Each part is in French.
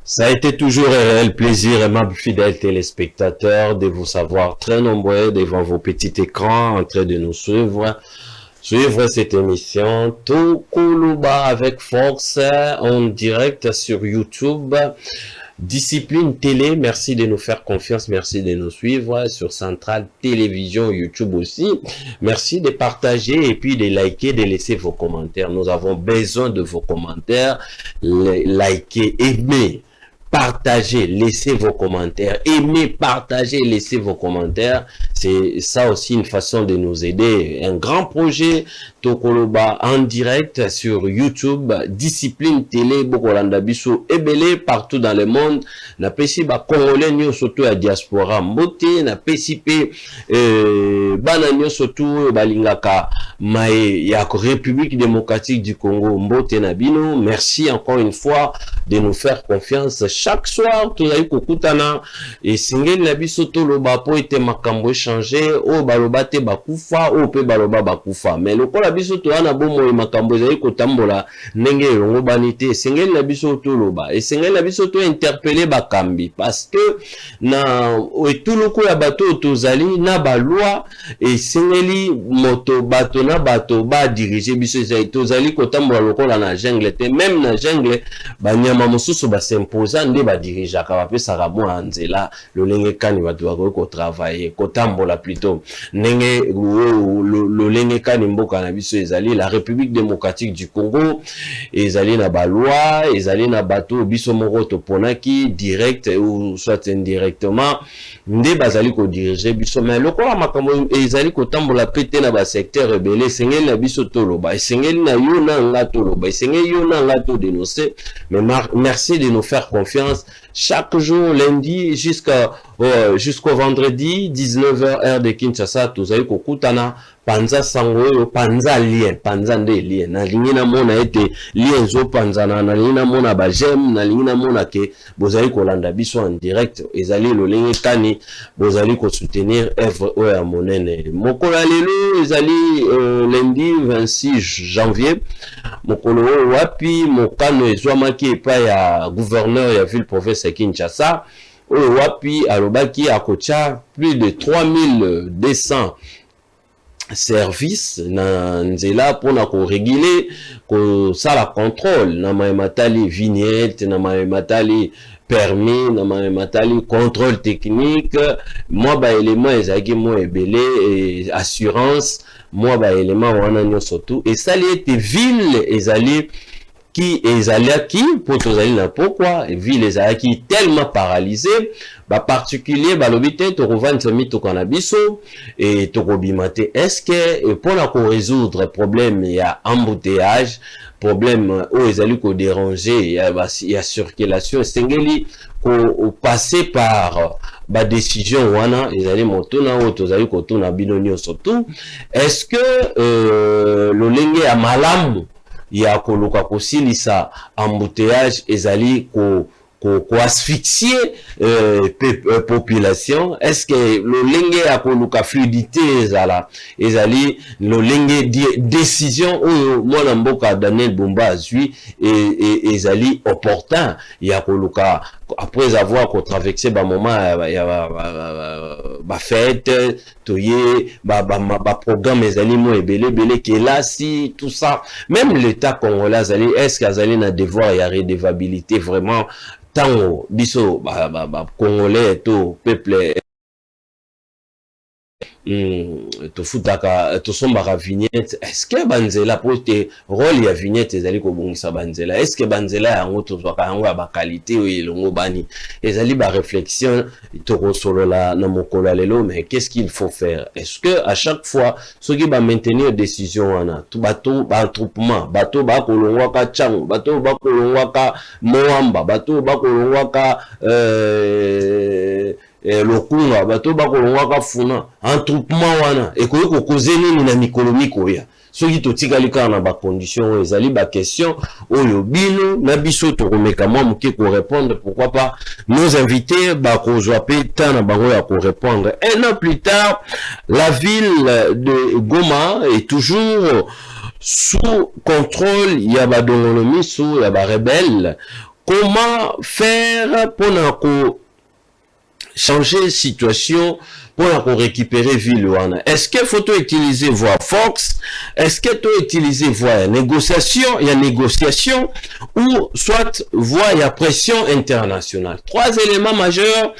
Ça a été toujours un réel plaisir, aimables fidèles téléspectateurs, de vous savoir très nombreux devant vos petits écrans en train de nous suivre cette émission Tokoluba avec force en direct sur YouTube. Discipline Télé, merci de nous faire confiance, merci de nous suivre sur Centrale Télévision, YouTube aussi. Merci de partager et puis de liker, de laisser vos commentaires. Nous avons besoin de vos commentaires. Likez, aimez, partagez, laissez vos commentaires. Aimez, partagez, laissez vos commentaires. C'est ça aussi une façon de nous aider. Un grand projet Tokoloba en direct sur YouTube, Discipline Télé, Bokolanda Biso, Ebele, partout dans le monde. Na pesi ba Congolais nyo surtout à diaspora mbote, na pesi pe bana nyo surtout balingaka mae ya République démocratique du Congo mbote na bino. Merci encore une fois de nous faire confiance. Chaque soir, tu as eu kokutana et singeli na biso toloba po ete makambo changer, o baloba te bakufa, o pe baloba bakufa. Mais le kola biso to ana bomo e makambo ezali kotambola ndenge elongo banite singeli na biso toloba et singeli na biso to interpeller bakambi parce que na etuluku ya bato tozali na ba loi et singeli moto bato na bato ba diriger biso ezali tozali kotambola lokola na jungle te, même na jungle banyama mosusu ba s'imposer nde ba diriger ka bapesaka mwa nzela lolenge kani bato bakoki kotravailler kotambola plutôt ndenge lolenge kani mboka na biso ezali la République démocratique du Congo ezali na ba loi ezali na bato biso moko toponaki direct ou soit indirectement nde bazali ko diriger biso mais lokola makambo ezali kotambola pete na ba secteur rebelle esengeli na biso toloba esengeli na yo na nga toloba esengeli yo na nga to dénoncer mais merci de nous faire confiance chaque jour lundi jusqu'au vendredi 19h heure de Kinshasa tozali kokutana panza sango panza lien panza nde lien na lingi na mona ete lien zo panzana na lingi na mona ba j'aime na lingi na mona ke bozali kolanda biso en direct ezali lolenge tani bozali ko soutenir œuvre oya monene mokolo lelo ezali lundi 26 janvier mokolo wapi mokano ezwamaki epai ya gouverneur ya ville province ya Kinshasa oyo wapi alobaki akocha plus de 3200 service na nzela pona ko réguler ko sala contrôle na matali vignette na matali permis na matali contrôle technique moi ba élément ezaki mo ebele et assurance moi ba élément wana nyonso tout et ça lié ville ezali qui ezalaki pour tozali na pourquoi ville ezalaki tellement paralysée ba particulier balobi te tokovandisa mituka na biso et tokobima te est-ce que pour na ko résoudre problème ya embouteillage problème o ezali ko déranger ya circulation sengeli ko passer par ba décision wana ezali moto na o tozali ko tuna bino nyonso tout est-ce que lolenge ya malamu ya koluka kosilisa embouteillage ezali ko asphyxier population est-ce que lolenge ya koluka fluidité ezali lolenge décision oyo mwana mboka Daniel Bumba azwi et ezali opportun ya koluka après avoir traversé ba moment ba fête toye ba programme ezali mo ebele ke là si tout ça même l'état congolais azali est-ce qu'azali na devoir ya redevabilité vraiment tango biso congolais to peuple tofutaka tosombaka vignette est-ce que banzela po te rôle ya vignette ezali kobongisa banzela est-ce que banzela yango tozwaka yango ya bakalite oyo elongo bani ezali ba réflexion tokosolola na mokolo lelo mais qu'est-ce qu'il faut faire est-ce que à chaque fois soki ba maintenir décision wana bato ba attroupement bato ba kolongwaka chango bato ba kolongwaka moamba bato ba kolongwaka lokunga bato bakolongwaka funa entroupement wana ekoki kokoze nini na mikolo mikoya soki totikali kaka na bacondition oyo ezali baquestion oyo bino na biso tokomeka mwa moke korépondre pourquoi pas nos invités bakozwa pe temps na bango ya korépondre. Un an plus tard la ville de Goma est toujours sous contrôle ya badongolo miso ya barebelle comment faire pour changer la situation pour récupérer ville. Est-ce qu'il faut utiliser voie Fox? Est-ce qu'il faut utiliser voie négociation? Il y a négociation ou soit voie il y a pression internationale. Trois éléments majeurs.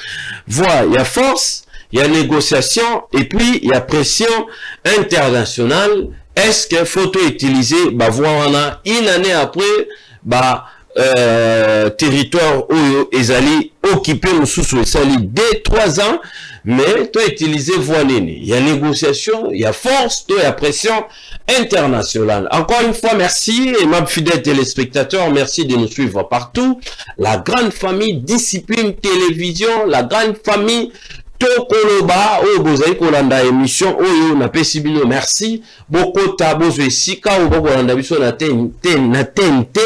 Voie il y a force, il y a négociation et puis il y a pression internationale. Est-ce qu'il faut utiliser voie une année après territoire où Ezali occupé sous Ezali dès 3 ans, mais tu as utilisé voie nini. Il y a négociation, il y a force, il y a pression internationale. Encore une fois, merci, et ma fidèle téléspectateur, merci de nous suivre partout. La grande famille Discipline Télévision, la grande famille Tokoloba, bozali kolanda émission oyo na pesi bino merci boko tabozo esika boko kolanda biso na TNT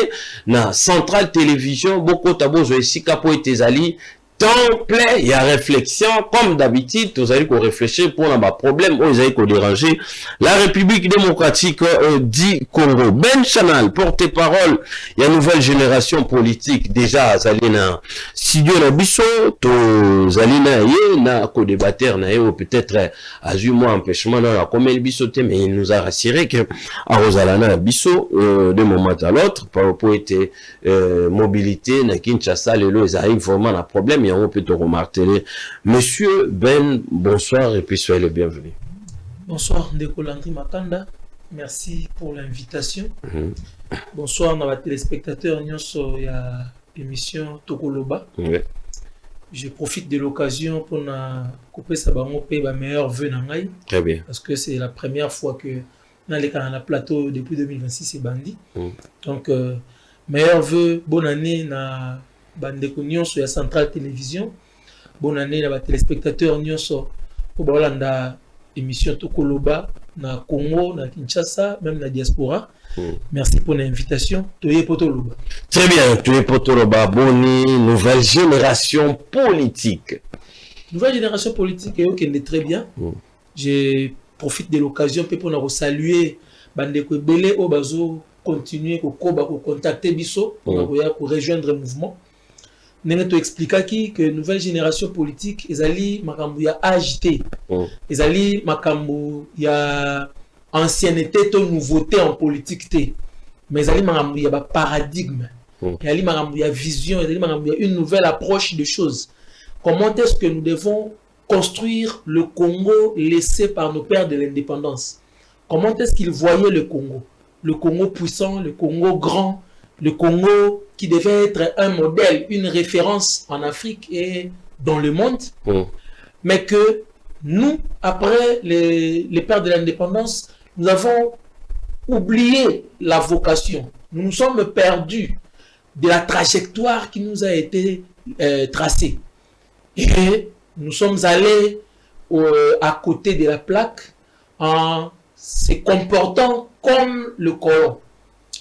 na Centrale Télévision boko tabozo esika po etezali temple, il y a réflexion, comme d'habitude, vous allez réfléchir pour un problème, vous allez déranger la République démocratique du Congo. Ben Chanal, porte-parole, il y a une nouvelle génération politique, déjà, Zalina, Sidio Nabiso, to Zalina Ye, na co-débatteur, na Ye, peut-être, à 8 mois, empêchement, dans la commune Bissoté, mais il nous a rassuré que, à Rosalana Bisso, de moment à l'autre, par rapport à mobilité, na Kinshasa, les lois, ils arrivent vraiment à problème, on peut te remarteler. Monsieur Ben, bonsoir et puis soyez le bienvenu. Bonsoir, Ndeko Landry Makanda. Merci pour l'invitation. Bonsoir, nos téléspectateurs. Il y a l'émission Tokoloba. Je profite de l'occasion pour couper sa meilleur vœu. Très bien. Parce que c'est la première fois que dans les canaux plateau depuis 2026 c'est bandit. Donc, meilleur vœu, bonne année na Bandeko Nyonso ya Centrale Télévision. Bonne année à les téléspectateurs Nyonso pour balanda émission Tokoloba na Congo, na Kinshasa, même na diaspora. Merci pour l'invitation. Toye Potoloba. Très bien, Toye Potoloba, Boni, nouvelle génération politique. Nouvelle génération politique, qui est très bien. Je profite de l'occasion pour saluer Bandeko Belé Obazo, continuer à contacter Bisso pour rejoindre le mouvement. Nous avons expliqué que nouvelle génération politique, ils allaient makambuya agité, ils allaient makambuya ancienneté, nouveauté en politique, mais ils allaient makambuya paradigme, ils allaient makambuya vision, ils allaient makambuya une nouvelle approche des choses. Comment est-ce que nous devons construire le Congo laissé par nos pères de l'indépendance? Comment est-ce qu'ils voyaient le Congo? Le Congo puissant, le Congo grand, le Congo qui devait être un modèle, une référence en Afrique et dans le monde, mais que nous, après les pères de l'indépendance, nous avons oublié la vocation. Nous nous sommes perdus de la trajectoire qui nous a été tracée. Et nous sommes allés à côté de la plaque en se comportant comme le colon,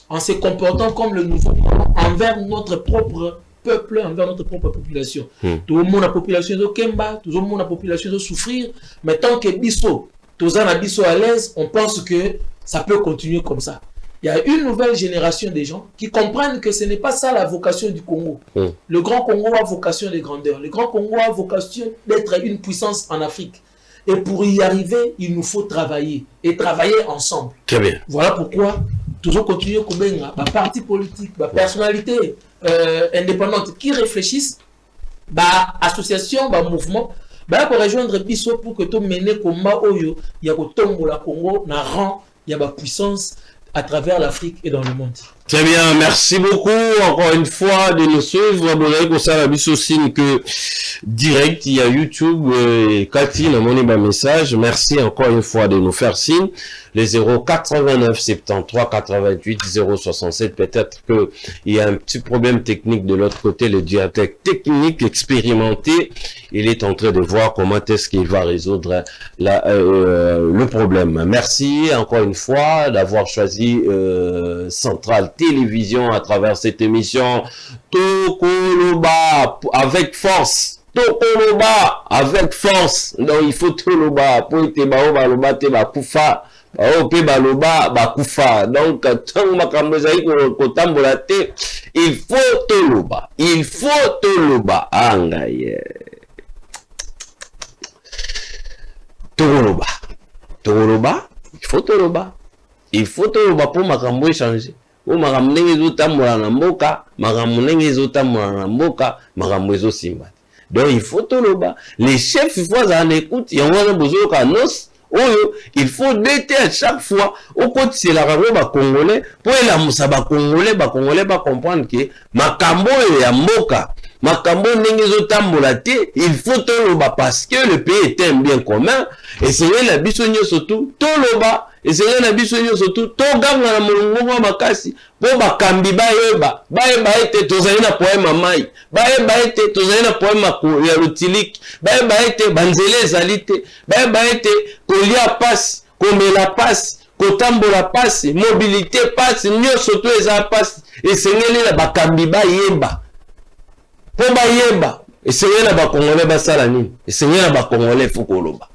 en se comportant comme le nouveau envers notre propre peuple, envers notre propre population. Tout le monde, la population de Kemba, tout le monde, la population de souffrir, mais tant que Bisso, tous les Bisso à l'aise, on pense que ça peut continuer comme ça. Il y a une nouvelle génération de gens qui comprennent que ce n'est pas ça la vocation du Congo. Le Grand Congo a vocation de grandeur. Le Grand Congo a vocation d'être une puissance en Afrique. Et pour y arriver, il nous faut travailler. Et travailler ensemble. Très bien. Voilà pourquoi toujours continuer comme un parti politique, ma personnalité indépendante qui réfléchissent, association, mouvement, pour rejoindre Bisso pour que tout mène combat oyo, il y a que la Congo na rang, il y a puissance à travers l'Afrique et dans le monde. Très bien, merci beaucoup encore une fois de nous suivre. Vous avez ça la Bisso signe que direct, il y a YouTube, Cathy, le message. Merci encore une fois de nous faire signe. Les 089 73 88 067. Peut-être que il y a un petit problème technique de l'autre côté. Le directeur technique expérimenté, il est en train de voir comment est-ce qu'il va résoudre le problème. Merci encore une fois d'avoir choisi Centrale Télévision à travers cette émission Tokoloba avec force. Tokoloba avec force. Donc il faut Tokoloba pour te ba te ba kufa Bao pe baloba bakufa. Donc tant makambo ezali kotambola te, il faut toloba. Il faut toloba. Angaye. Toloba. Toloba, il faut toloba. Il faut toloba pour makambo échanger. Pour makambo ndenge ezotambola na mboka, makambo ndenge ezotambola na mboka, makambo ezosimba. Donc il faut toloba. Les chefs, il faut en écoute, il y a un besoin qu'à nos, il faut déter à chaque fois, au côté c'est la rago ba congolais, pour la moussa ba congolais ba comprendre que makambo et ya mboka, makambo ndenge ezotambola te, il faut toloba parce que le pays est un bien commun, et c'est la biso surtout toloba. Et c'est un abisso surtout to ganga na mulungu makasi po bakambi baeba ete tozali na poema mai baeba ete tozali na poema ya lutilik baeba ete banzele ezalite baeba ete kolia passe komela passe kotambola passe mobilité passe nyonso to eza passe esengeli na bakambi baeba po baeba esengeli na bakongolais basala nini esengeli na bakongolais fo koloba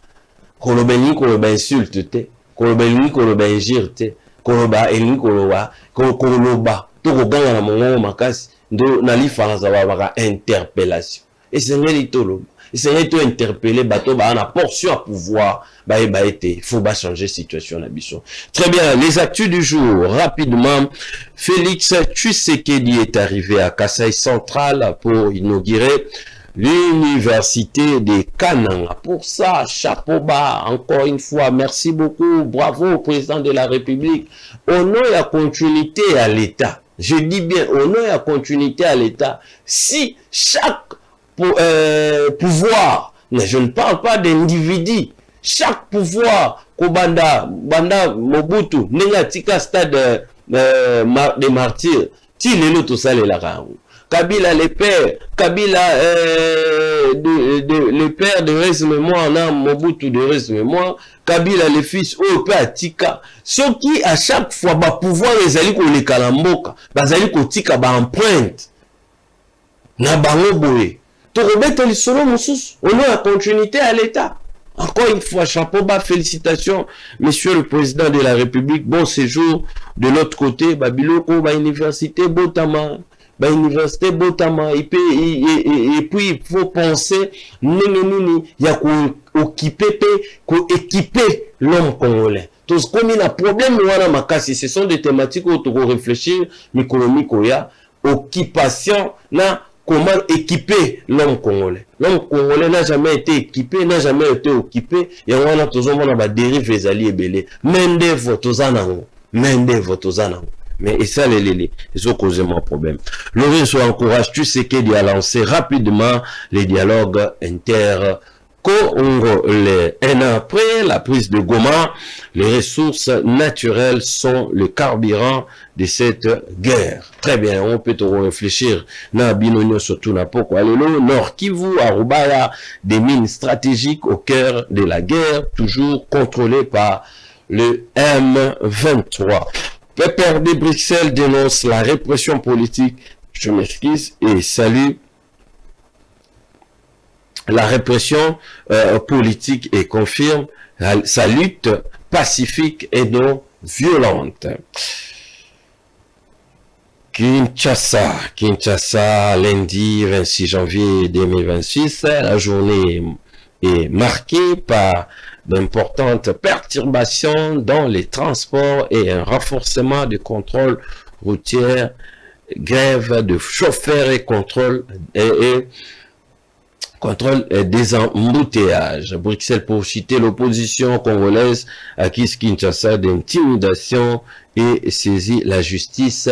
ni koloba insulte te koloba elingi koloba injure te koloba elingi koloba toko ganga na mongongo makasi ndo nalifana za baka interpellation esengeli toloba esengeli to interpeller bato ba na portion à pouvoir ba ete faut ba changer situation na biso. Très bien, les actus du jour rapidement. Félix Tshisekedi est arrivé à Kasai Central pour inaugurer l'université de Kananga. Pour ça, chapeau bas, encore une fois, merci beaucoup, bravo au président de la République. Au nom de la continuité à l'État, je dis bien au nom de la continuité à l'État, si chaque pouvoir, mais je ne parle pas d'individu, chaque pouvoir, Kobanda, Banda Mobutu, Nengatika stade des martyrs, Tilelo tout ça les larangou. Kabila les pères, Kabila le père de reste-mémoire, Mobutu de reste-mémoire, Kabila les fils, Ope Atika, ceux qui à chaque fois va pouvoir les alliés qu'on les kalamboka, bazali ko tika ba empreinte, na bango boye, to rebete les solo moussous, on a la continuité à l'État. Encore une fois, chapeau bas, félicitations, Monsieur le Président de la République, bon séjour de l'autre côté, Babiloko, université Botama, université Botama, et puis il faut penser, il y a équiper l'homme congolais. Tout ce qu'on a un problème, ce sont des thématiques où on réfléchir, Mikoya, occupation, na, comment équiper l'homme congolais. L'homme congolais n'a jamais été équipé, n'a jamais été occupé, et on a toujours dérive les alliés belés. Mende votozanango. Mais et ça, ils ont causé mon problème. Lorenzo encourage Tshisekedi à lancer rapidement les dialogues inter-congolais. Un an après la prise de Goma, les ressources naturelles sont le carburant de cette guerre. Très bien, on peut réfléchir. Na binonio surtout na poko alelo Nord Kivu, Arubaya, des mines stratégiques au cœur de la guerre, toujours contrôlées par le M23. Pépère de Bruxelles dénonce la répression politique, je m'excuse, et salue la répression politique et confirme sa lutte pacifique et non violente. Kinshasa, lundi 26 janvier 2026, la journée est marquée par d'importantes perturbations dans les transports et un renforcement du contrôle routier, grève de chauffeurs et contrôle des embouteillages. Bruxelles pour citer l'opposition congolaise accuse Kinshasa d'intimidation et saisit la justice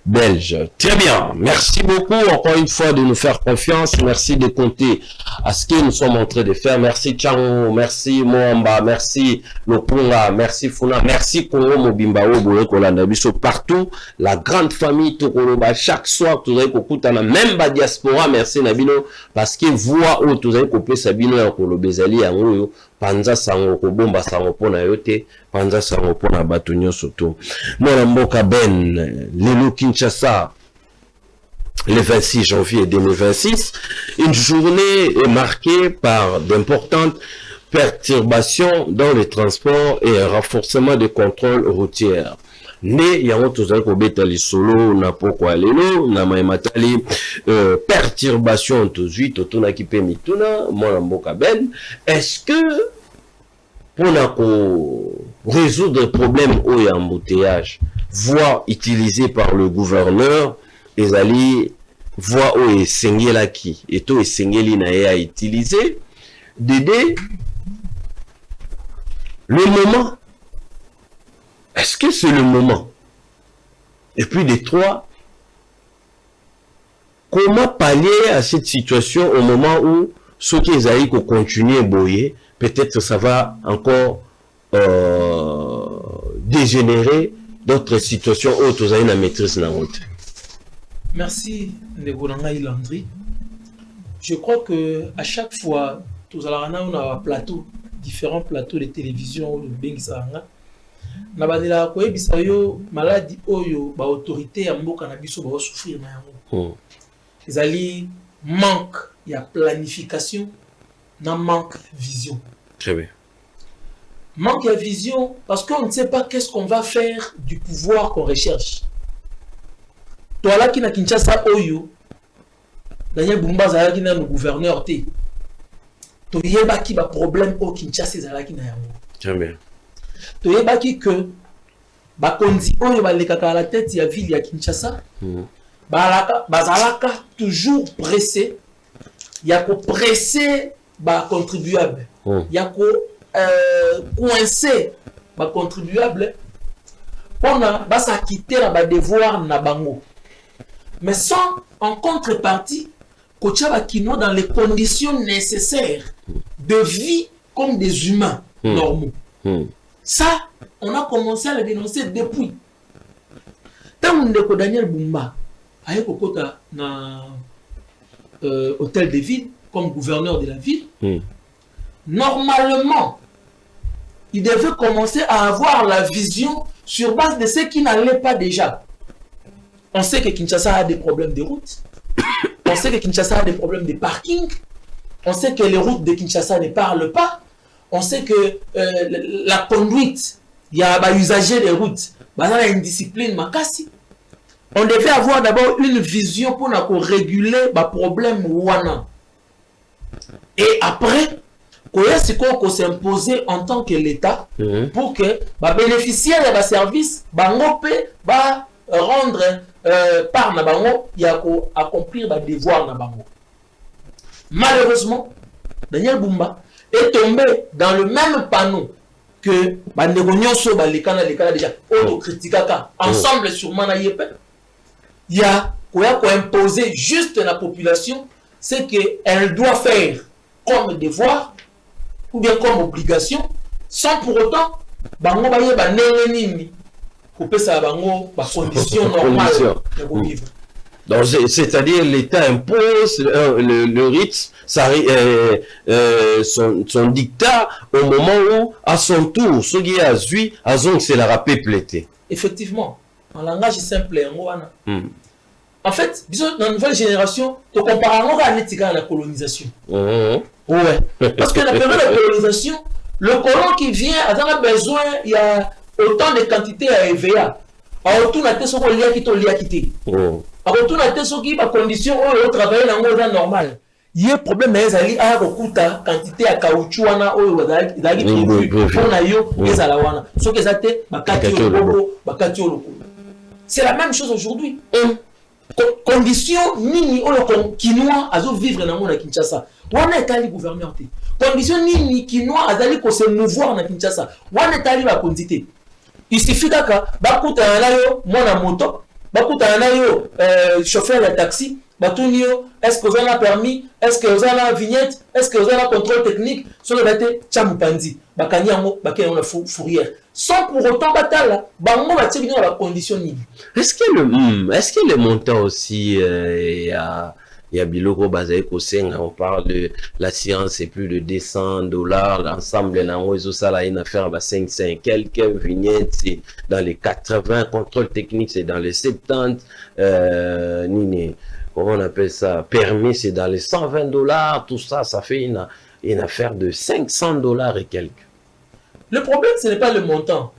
belge. Très bien. Merci beaucoup encore une fois de nous faire confiance. Merci de compter à ce que nous sommes en train de faire. Merci Tchango, merci Moamba, merci Lopunga, merci Funa, merci Congo Mobimbao, Boye Kolanda Biso, partout. La grande famille Tokoloba, chaque soir, tout avez kokuta na même ba diaspora, merci Nabino, parce que voix où tout avez kopé Sabino ya Kolobezali ya Ngoyo, Panza sango kobomba sango pona yote, Panza sango pona batunyo soto. Mwana mboka Ben, Lelo Kinshasa, le 26 janvier 2026, une journée est marquée par d'importantes perturbation dans les transports et un renforcement des contrôles routiers. Ne yango tozali kobeta lisolo na pokwa lelo na mayematali perturbation tozwi totunaki pe mituna mwana mboka Ben. Est-ce que pour résoudre le problème au embouteillage, voie utilisée par le gouverneur, ezali voie au esengela ki et to esengeli na ya utiliser Dédé le moment. Est-ce que c'est le moment? Et puis de trois, comment pallier à cette situation au moment où ceux qui ont continuer à boyer, peut-être ça va encore dégénérer d'autres situations où tu as une maîtrise dans la route. Merci, Ndegolanga Landry. Je crois que à chaque fois, on a un plateau, différents plateaux de télévision ou de Bengisanga. Na badela ko ebisa yo maladie oyo ba autorité ya mboka na biso ba souffrir na yango. Ezali manque ya planification na manque vision. Très bien. Manque de vision parce qu'on ne sait pas qu'est-ce qu'on va faire du pouvoir qu'on recherche. Toi là qui na Kinshasa oyo Daniel Bumba zala ki na no gouverneur te. To yeba ki ba problème au Kinshasa zala ki na yango. Très bien. Tu sais que bakonzi oyo balekaka à la tête ya ville ya Kinshasa bazalaka toujours pressé ya ko presser ba contribuable ya ko coincer ba contribuable pona basa quitter na ba devoir na bango mais sans en contrepartie ko tchaba kino dans les conditions nécessaires de vie comme des humains normaux. Ça, on a commencé à le dénoncer depuis. Tant que Daniel Bumba a été dans hôtel de ville comme gouverneur de la ville, normalement, il devait commencer à avoir la vision sur base de ce qui n'allait pas déjà. On sait que Kinshasa a des problèmes de route. On sait que Kinshasa a des problèmes de parking. On sait que les routes de Kinshasa ne parlent pas. On sait que la conduite, il y a des usagers des routes, il y a une discipline makasi. On devait avoir d'abord une vision pour réguler les problèmes wana. Et après, qu'on s'imposer en tant que l'État pour que les bénéficiaires de services rendre par nabango et accomplir les devoirs nabango. Malheureusement, Daniel Bumba est tombé dans le même panneau que Bandegonyoso, Balikana, déjà, autocritikaka, ensemble sur Manayepe. Il y a quoi imposer juste la population, c'est qu'elle doit faire comme devoir ou bien comme obligation, sans pour autant, bango baye baneneni, couper sa bango, ba condition normale de vivre. Donc, c'est-à-dire l'État impose le rythme, son dictat au moment où, à son tour, ce qui a zui, a zong c'est la rapé plété. Effectivement, en langage simple, en fait, disons, dans la nouvelle génération, tu compares à la colonisation. Ouais. Parce que la période de colonisation, le colon qui vient a besoin, il y a autant de quantités à EVA. Alors, tout n'a pas son lien qui t'a quitté. Alors, tout n'a pas son qui, par condition, on travaille dans le monde normal. Il y a un problème, mais il y a beaucoup de quantité à caoutchouc, c'est la même chose aujourd'hui. Condition nini olo kinois azo vivre na mona Kinshasa. Wana etali gouverneur te. Condition nini kinois azali ko se mouvoir na Kinshasa. Wana etali ba quantité. Il suffit daka bakuta na yo mona moto, bakuta na yo chauffeur de taxi, batunio est-ce que vous avez permis, est-ce que vous avez la vignette, est-ce que vous avez contrôle technique, sur le date chamupandi, bakanyango bakenya na fourrière. Sans pour autant battre bango batie bien la condition nini. Est-ce que le montant aussi il y a biloko bazaï kosenga, on parle de la science, c'est plus de $200 l'ensemble na ozo sala une affaire à 500 quelques vignettes, c'est dans les 80 contrôles techniques, c'est dans les 70 nini comment on appelle ça, permis c'est dans les $120, tout ça ça fait une affaire de $500 et quelques. Le problème, ce n'est pas le montant.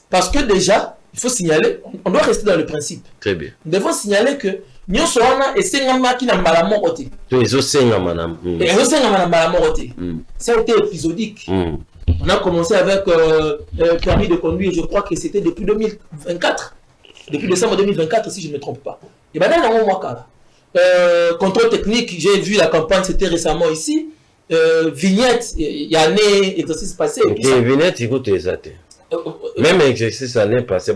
Parce que déjà, il faut signaler, on doit rester dans le principe. Très bien. Nous devons signaler que nous sommes et c'est un qui n'a pas la mort côté. Ça a été épisodique. On a commencé avec permis de conduire, je crois que c'était depuis 2024. Depuis décembre 2024, si je ne me trompe pas. Et maintenant, on voit contrôle technique, j'ai vu la campagne, c'était récemment ici. Vignette, il y a un exercice passé. Vignette, écoute, même exercice l'année passée, et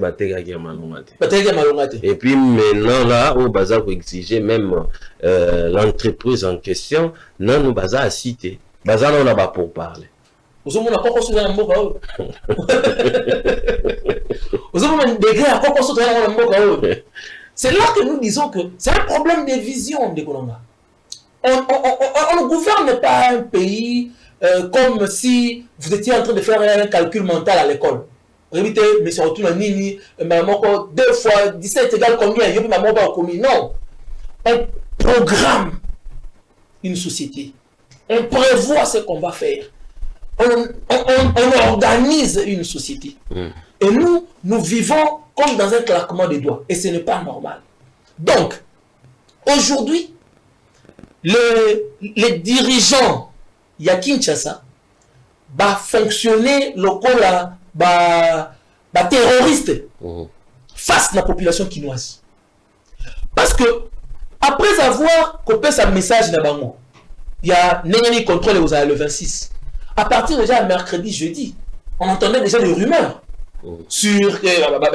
puis maintenant, là, au bazar pour exiger même l'entreprise en question, non, nous bazar à citer. Bazar, on n'a pas pour parler. C'est là que nous disons que c'est un problème de vision de Kolonga. On ne gouverne pas un pays comme si vous étiez en train de faire un calcul mental à l'école. Révité, mais c'est retourne à Nini, maman, 2 fois 17 égale combien? Maman va commis. Non. On programme une société. On prévoit ce qu'on va faire. On organise une société. Et nous vivons comme dans un claquement de doigts. Et ce n'est pas normal. Donc, aujourd'hui, les dirigeants ya Kinshasa va fonctionner local terroriste face à la population quinoise. Parce que après avoir coupé sa message dans Bango, il y a Nénéni contrôle le 26. À partir déjà mercredi, jeudi, on entendait déjà des rumeurs sur que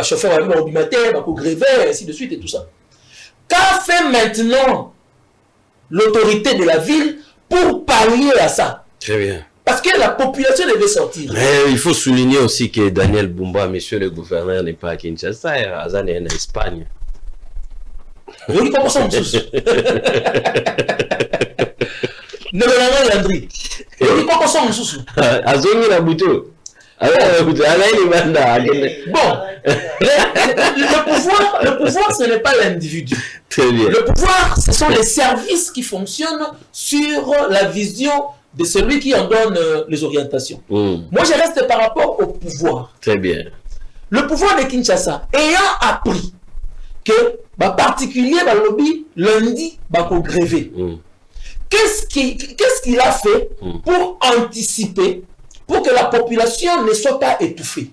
chauffeur va au matin, va gréver, ainsi de suite et tout ça. Qu'a fait maintenant l'autorité de la ville pour pallier à ça? Très bien. Parce que la population devait sortir. Il faut souligner aussi que Daniel Bumba, monsieur le gouverneur, n'est pas à Kinshasa, il est en Espagne. Oui, comment ça, monsieur? Ne me l'en Landry. Oui, comment ça, monsieur? Azongi la bouteille. Bon, le pouvoir, ce n'est pas l'individu. Le pouvoir, ce sont les services qui fonctionnent sur la vision de celui qui en donne les orientations. Moi, je reste par rapport au pouvoir. Très bien. Le pouvoir de Kinshasa, ayant appris que, particulier, lobby, lundi, gréver. Qu'est-ce qu'il a fait pour anticiper, pour que la population ne soit pas étouffée?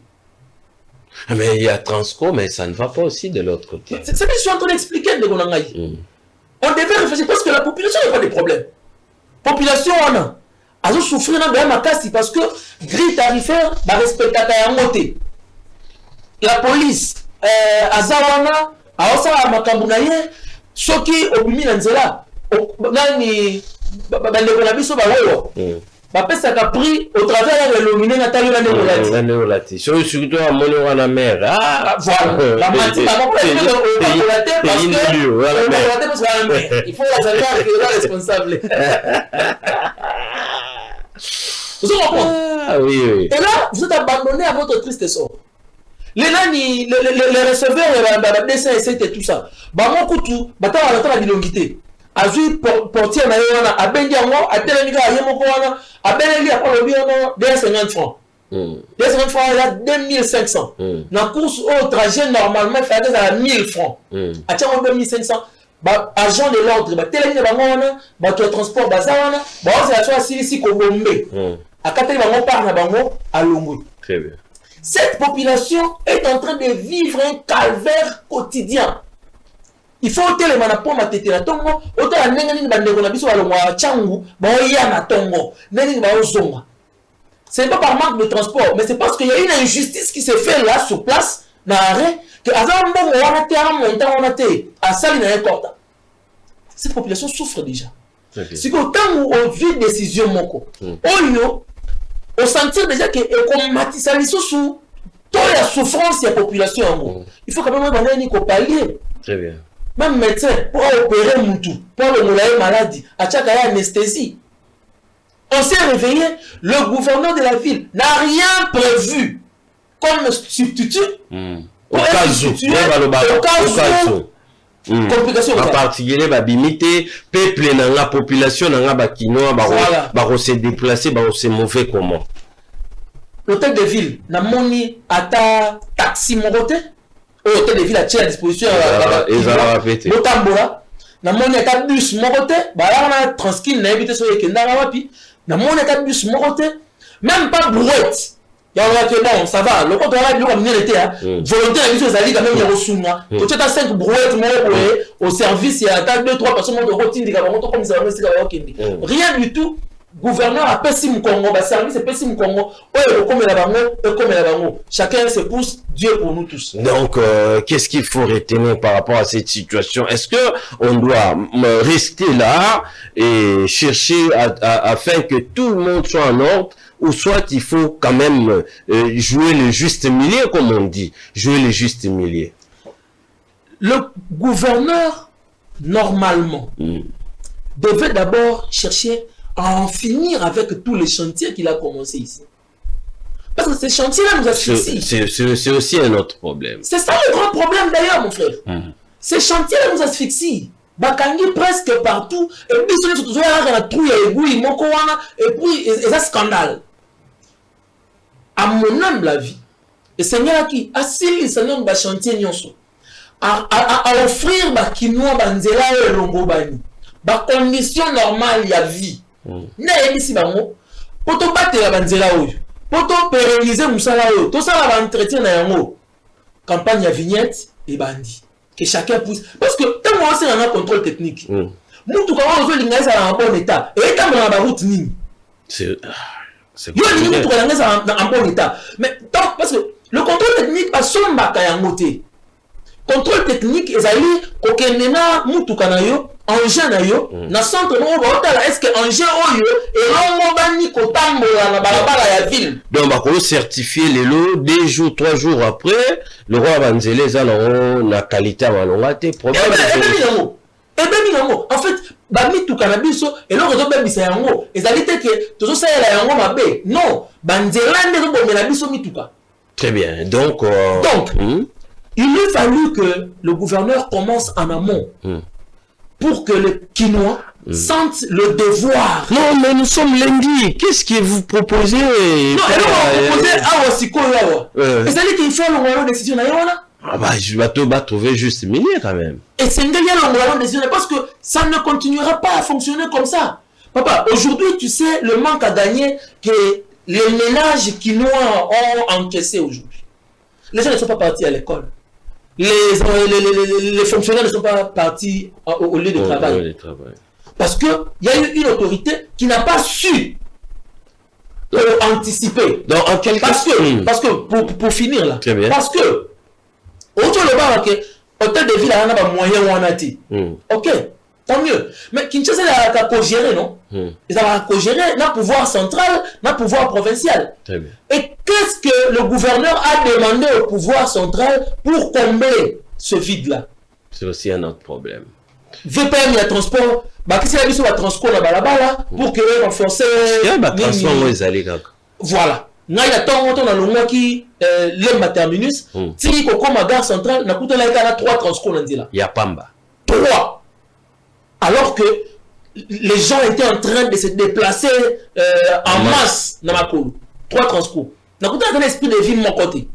Mais il y a Transco, mais ça ne va pas aussi de l'autre côté. C'est ce que je suis en train d'expliquer de Gonangaï. On devait réfléchir parce que la population n'a pas de problème. Population, on a. Ils souffrir dans ma casse parce que grille tarifaire va respecter la montée. La police, Azawana, Aosara Makambunaye, Soki, Obumi Nanzela, Nani, Bandekonabiso, Bawo. Parce ça a pris au travers de l'illuminé Nathalie Landé. Surtout à Mono la mer. Ah, voilà. La matière, parce que il faut savoir que est responsable. Vous comprenez? Ah oui. Et là, vous êtes abandonné à votre triste sort. Les receveurs, les dessins et tout ça. Mon couteau, la bilongité. Azui portier na yona abendi yango atelemika yemoko wana abendi ya lobi ono 250 francs. 250 francs là 2500. Na course au trajet normalement fait à 1000 francs. Atia 2500 agent de l'ordre telemi bango wana bato transport bazawana c'est la chose ici ko bombe. Akateli bango par na bango à Longwe. Très bien. Cette population est en train de vivre un calvaire quotidien. Il faut que les manapons matete na tongo, autant la nengani bandeko na biso balongwa changu, ya na tongo, nengani zonga. Ce n'est pas par manque de transport, mais c'est parce qu'il y a une injustice qui s'est faite là sur place, na arrêt, que avant bon on a été en montant on a été à sali na corda. Cette population souffre déjà. C'est qu'au temps où on vit décision moko, on sentir déjà que comme matisali sous toute la souffrance de la population. Il faut quand même qu'on pallier. Très bien. Même médecin, pour opérer Moutou, pour le moulaï maladie, à chaque anesthésie. On s'est réveillé, le gouverneur de la ville n'a rien prévu comme substitut. Au cas où complication en particulier babimité peuple na la population na ba kinoa ba se déplacer ba se mauvais comment l'hôtel de ville na moni ata taxi morote l'hôtel de ville a à disposition motambola na moni ata bus morote ba la na transkine na éviter so yekenda wapi na moni ata bus morote même pas brouette. Il y a bon, ça va. Le compte de la minéralité, volontaire, il y a quand même des ressources. Quand tu as 5 brouettes au service, il y a 2-3 personnes de routine, rien du tout. Gouverneur a pessim Congo, service est pessim Congo. Chacun se pousse, Dieu pour nous tous. Donc, qu'est-ce qu'il faut retenir par rapport à cette situation? Est-ce que on doit rester là et chercher afin que tout le monde soit en ordre? Ou soit il faut quand même jouer le juste milieu, comme on dit. Jouer le juste milieu. Le gouverneur, normalement, devait d'abord chercher à en finir avec tous les chantiers qu'il a commencé ici. Parce que ces chantiers-là nous asphyxient. C'est aussi un autre problème. C'est ça le grand problème d'ailleurs, mon frère. Ces chantiers-là nous asphyxient. Bakangi presque partout. Et puis, ils sont toujours là, et puis, c'est un scandale. À mon humble avis, le Seigneur qui a signé le Seigneur de chantier à offrir à Kinoa Banzela et Longobani, ba condition normale y a vie. N'a ici bango, pour te battre la Banzela ou, pour te pérenniser Moussala ou, tout ça va entretien na yango. Campagne à vignette et bandit. Que chacun pousse. Parce que tant qu'on c'est un contrôle technique. Nous tout quand on veut l'ingager en bon état. Et quand on a la route ni. C'est il y a une autre en bon état. Mais tant parce que le contrôle technique pas son bakayangote. Contrôle technique ils allaient kokenena mutu kanayo engin nayo na centre no ba est-ce que engin oyo et longo bani kotambola na balabala ya ville. Donc ba ko certifier les lots 2 jours 3 jours après le roi Banzele za na qualité à malonga te problème. En fait bami tu cannabis et le réseau bebisa yango ezali te que tozo saela yango mabe non Banzela ndeko bomela biso mituka. Très bien. Donc il a fallu que le gouverneur commence en amont pour que les Kinois sentent le devoir. Non, mais nous sommes lundi. Qu'est-ce que vous proposez? Non, et nous on proposait c'est-à-dire qu'il faut une décision. Ah bah, je vais trouver juste milieu quand même. Et c'est une décision parce que ça ne continuera pas à fonctionner comme ça. Papa, aujourd'hui, tu sais le manque à gagner que les ménages Kinois ont encaissé aujourd'hui. Les gens ne sont pas partis à l'école. Les fonctionnaires ne sont pas partis au lieu de travail. Parce qu'il y a eu une autorité qui n'a pas su anticiper. Donc, en quelque parce que pour finir là, parce que autour de bar, hôtel de ville a un moyen ou un ati. Ok, tant mieux. Mais Kinshasa a co-géré, non? Ils ont co-géré, n'a pouvoir central, n'a pouvoir provincial. Très bien. Et qu'est-ce que le gouverneur a demandé au pouvoir central pour combler ce vide-là? C'est aussi un autre problème. VPM, il y a transport. Qu'est-ce qu'il y a sur le transport là-bas pour que renforcer. Voilà. Il y a tant dans le mois qui l'aime terminus. Si il y a une gare centrale, il y a 3 transports. Il y a Pamba. 3. Alors que les gens étaient en train de se déplacer en masse dans ma cour. 3 transports. Il y a un esprit de vie de mon côté.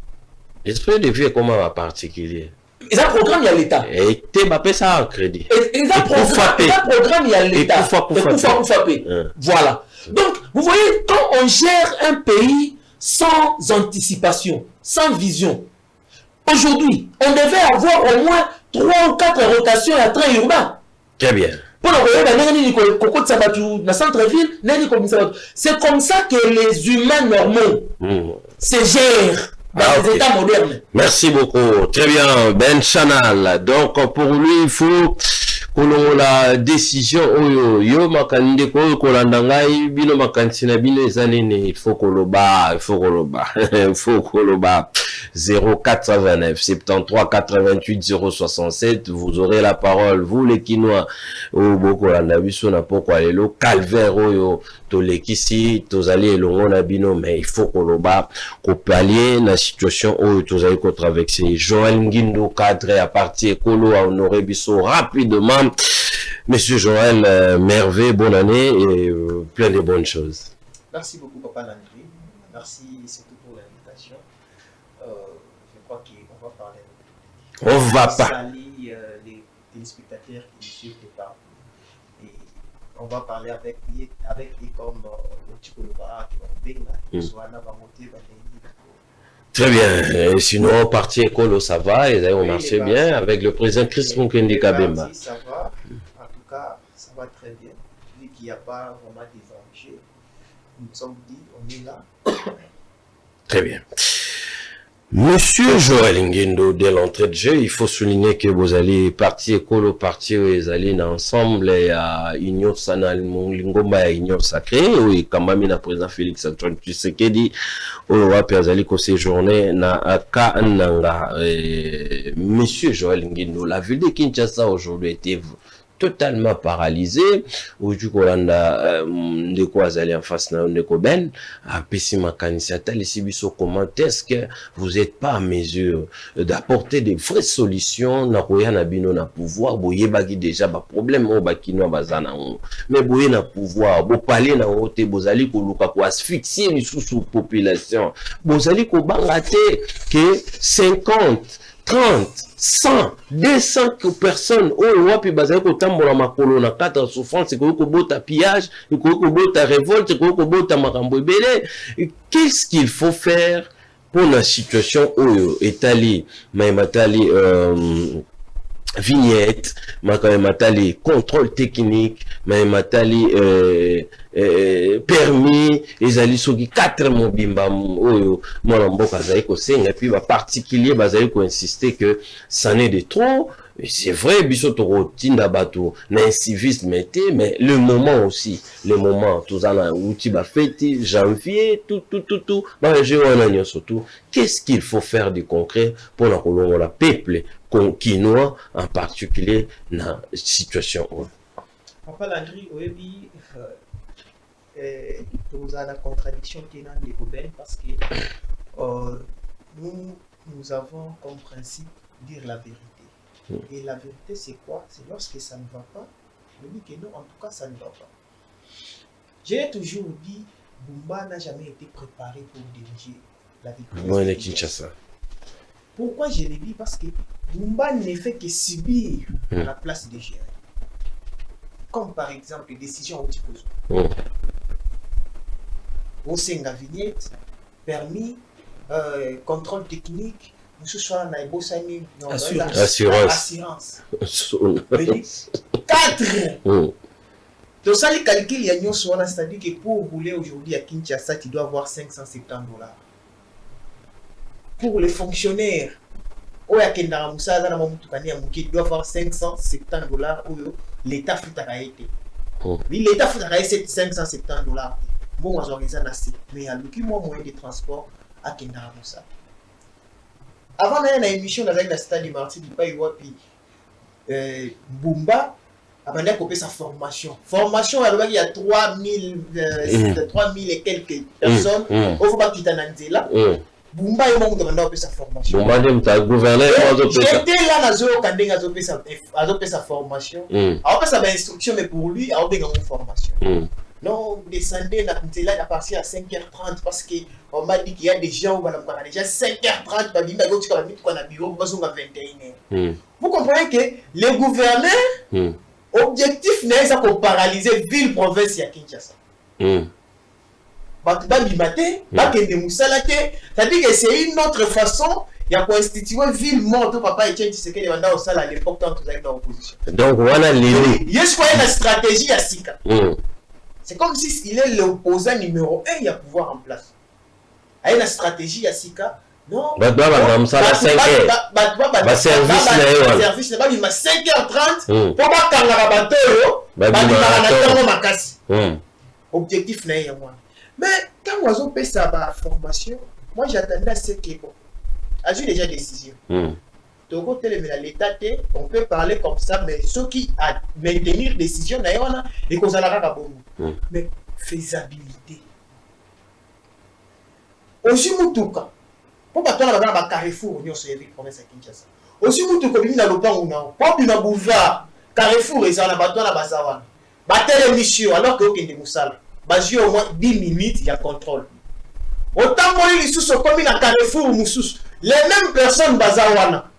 L'esprit de vie est comment particulier? Ils ont un programme, il y a l'État. Et tu m'as fait ça en crédit. Ils ont un programme, il y a l'État. Pour frapper. Voilà. Donc, vous voyez, quand on gère un pays sans anticipation, sans vision, aujourd'hui, on devait avoir au moins 3 ou 4 rotations à train urbain. Très bien. C'est comme ça que les humains normaux se gèrent dans les États modernes. Merci beaucoup. Très bien, Ben Chanal. Donc, pour lui, il faut que la décision, yo makande ko kolandangai bino makansina bino ezalene, il faut que le bas, il faut que le bas. 089 73 88 067. Vous aurez la parole, vous les Kinois, au Bokolanda biso na pokwa lelo calvaire oyo tolekisi tozali elongo na bino, mais il faut koloba ko pallier la situation oyo tozali ko traverser. Joël Ngindo cadre à partir ekolo a honoré biso rapidement. Monsieur Joël, merveille, bonne année et plein de bonnes choses. Merci beaucoup, Papa Landry. Merci surtout pour l'invitation. Je crois qu'on va parler. On va pas. Les téléspectateurs qui suivent les parents. Et on va parler avec des comme le petit Kolobara qui va bien, soit là, va monter, va très bien. Sinon, parti écolo, ça va. Et on marche bien avec le président Chris Mukendi Kabemba. Ça va. En tout cas, ça va très bien. Vu qu'il n'y a pas vraiment des enjeux, nous nous sommes dit, on est là. Très bien. Monsieur Joël Ngindo, dès l'entrée de jeu, il faut souligner que vous allez parti écolo, parti vous allez ensemble à Union Sanal Lingomba et Union Sacré, oui, quand même le président Félix Antoine Tshisekedi, au Wapi Azali ko séjourné na Kananga. Monsieur Joël Ngindo, la ville de Kinshasa aujourd'hui était totalement paralysé ou du Kolanda de quoi aller en face de Koben à Pessima Kanisata les Sibiso, comment est-ce que vous n'êtes pas en mesure d'apporter des vraies solutions na koya na bino na pouvoir boye bagi déjà ba problème o bakino bazana mais boye na pouvoir bo parler na ote bozali ko luka ko asphyxier les sous population bozali ko bangate que 50 30, 100, 200 personnes au wapi bazali ko tambola makolo na kata souffrance ko bota pillage ko bota révolte ko bota makambo ebele. Qu'est-ce qu'il faut faire pour la situation où Italie matali vignette, matali contrôle technique, matali permis, les alliés sont 4 mobimba oyo mona mboka zali ko senga puis ba particulier bazali ko insister que ça n'est de trop. C'est vrai biso to tinda bato na civisme mais le moment aussi, le moment tous en outil ba fête janvier tout ba je wana surtout qu'est-ce qu'il faut faire de concret pour la kolongo la peuple quinois en particulier dans situation. Papa Landry oyebi nous avons la contradiction qui est dans les Koben parce que nous avons comme principe dire la vérité. Et la vérité c'est quoi? C'est lorsque ça ne va pas, je dis que non, en tout cas ça ne va pas. J'ai toujours dit, Bumba n'a jamais été préparé pour diriger la victoire. Pourquoi je l'ai dit? Parce que Bumba ne fait que subir à la place de gérer. Comme par exemple les décisions au Tipozo. Au Senga vignette, permis, contrôle technique, nous sommes dans assurance. 4. Donc ça, les calculs, il y a c'est-à-dire que pour rouler aujourd'hui à Kinshasa, tu dois avoir 570$. Pour les fonctionnaires, tu dois avoir 570$. L'État fout à été. L'État fout à 570$. Bon, mais il y a le moyen de transport à Kindaramoussa. Avant la émission avec la stade du Martin du Pays Wapi, Bumba a coupé sa formation. Formation, alors il y a 3000 et quelques personnes. Au Fouba Kitananzela. Bumba est mon demandeur de sa formation. Bumba est gouverneur. J'étais là, à sa formation. Alors, ça m'a instruction, mais pour lui, à une formation. Non, descendez à partir à 5h30 parce qu'on m'a dit qu'il y a des gens où on a déjà 5h30, on a bureau, on a 21h. Vous comprenez que les gouverneurs, objectif n'est pas de paralyser ville, province et Kinshasa. C'est-à-dire que c'est une autre façon. Il y a constitué ville morte, papa et Tchéti, c'est qu'il y a au salle à l'époque quand vous êtes dans l'opposition. Donc voilà les. Il y a une stratégie à Sika. C'est comme s'il est l'opposant numéro 1, il y a pouvoir en place. Il y a une stratégie à Sika. Non. Service, il m'a 5h30 pour pas objectif n'est pas moi. Mais quand on a fait sa formation, moi j'attendais à ce que a eu déjà décision. Togo Télémena l'État, on peut parler comme ça, mais ceux qui a maintenir décision, et qu'on a mais faisabilité. Aussi, Moutouka, pour pas toi, on a Carrefour, on a une province à Kinshasa. Aussi, Moutouka, on a le temps où on a un boulevard, Carrefour, et on a bateau à Bazawan. Battre l'émission, alors que aucun de Moussala. Basé au moins 10 minutes, il y a contrôle. Autant que les sous comme il a Carrefour, Moussous, les mêmes personnes Bazawana.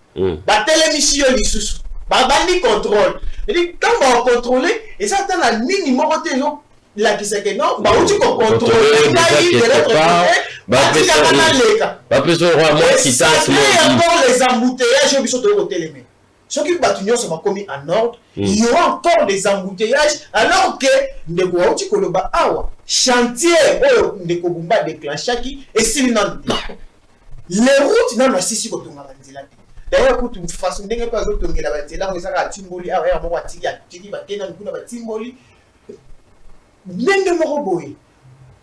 Battre l'émission, les sous. Babani contrôle. Et quand on va contrôler, et ça, c'est un minimum de gens. La qui c'est que non, bah où tu peux contrôler, il y a eu de l'autre côté, bah tu as encore les embouteillages, ils sont de côté les mains. Ceux qui battent sont commis en ordre, il y aura encore des embouteillages, alors que chantier de Kobumba déclenché qui et si non, les routes n'ont pas si qu'on tombe à la d'ailleurs, pour toute façon, il n'y a pas d'autre que la bâtisse là, on s'est à Timboli, à Moati, à Tiki, à Kenan, à Timboli.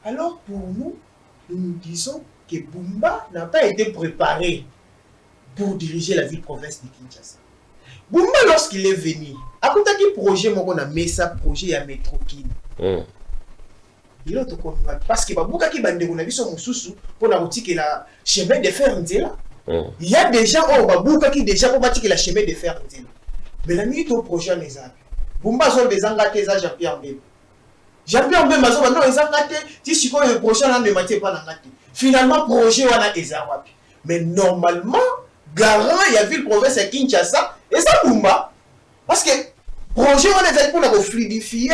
Alors pour nous, nous disons que Bumba n'a pas été préparé pour diriger la ville-province de Kinshasa. Bumba, lorsqu'il est venu, à côté du projet, on a mis ça projet à métro Kin. Il a parce que Bumba qui bande on a vu son sous pour la route que la chemin de fer là. Il y a des gens Bumba qui déjà pour bâtir la chemin de fer là. Mais la minute au projet les a. Bumba sont des engagés à Jean-Pierre Mbembe. Jean-Pierre Mbembe non ils ont raté. Si le projet là ne maintient pas la raté. Finalement projet on a Ezawapi. Mais normalement garant il y a ville province à Kinshasa et ça Bumba parce que projet on est pour la fluidifier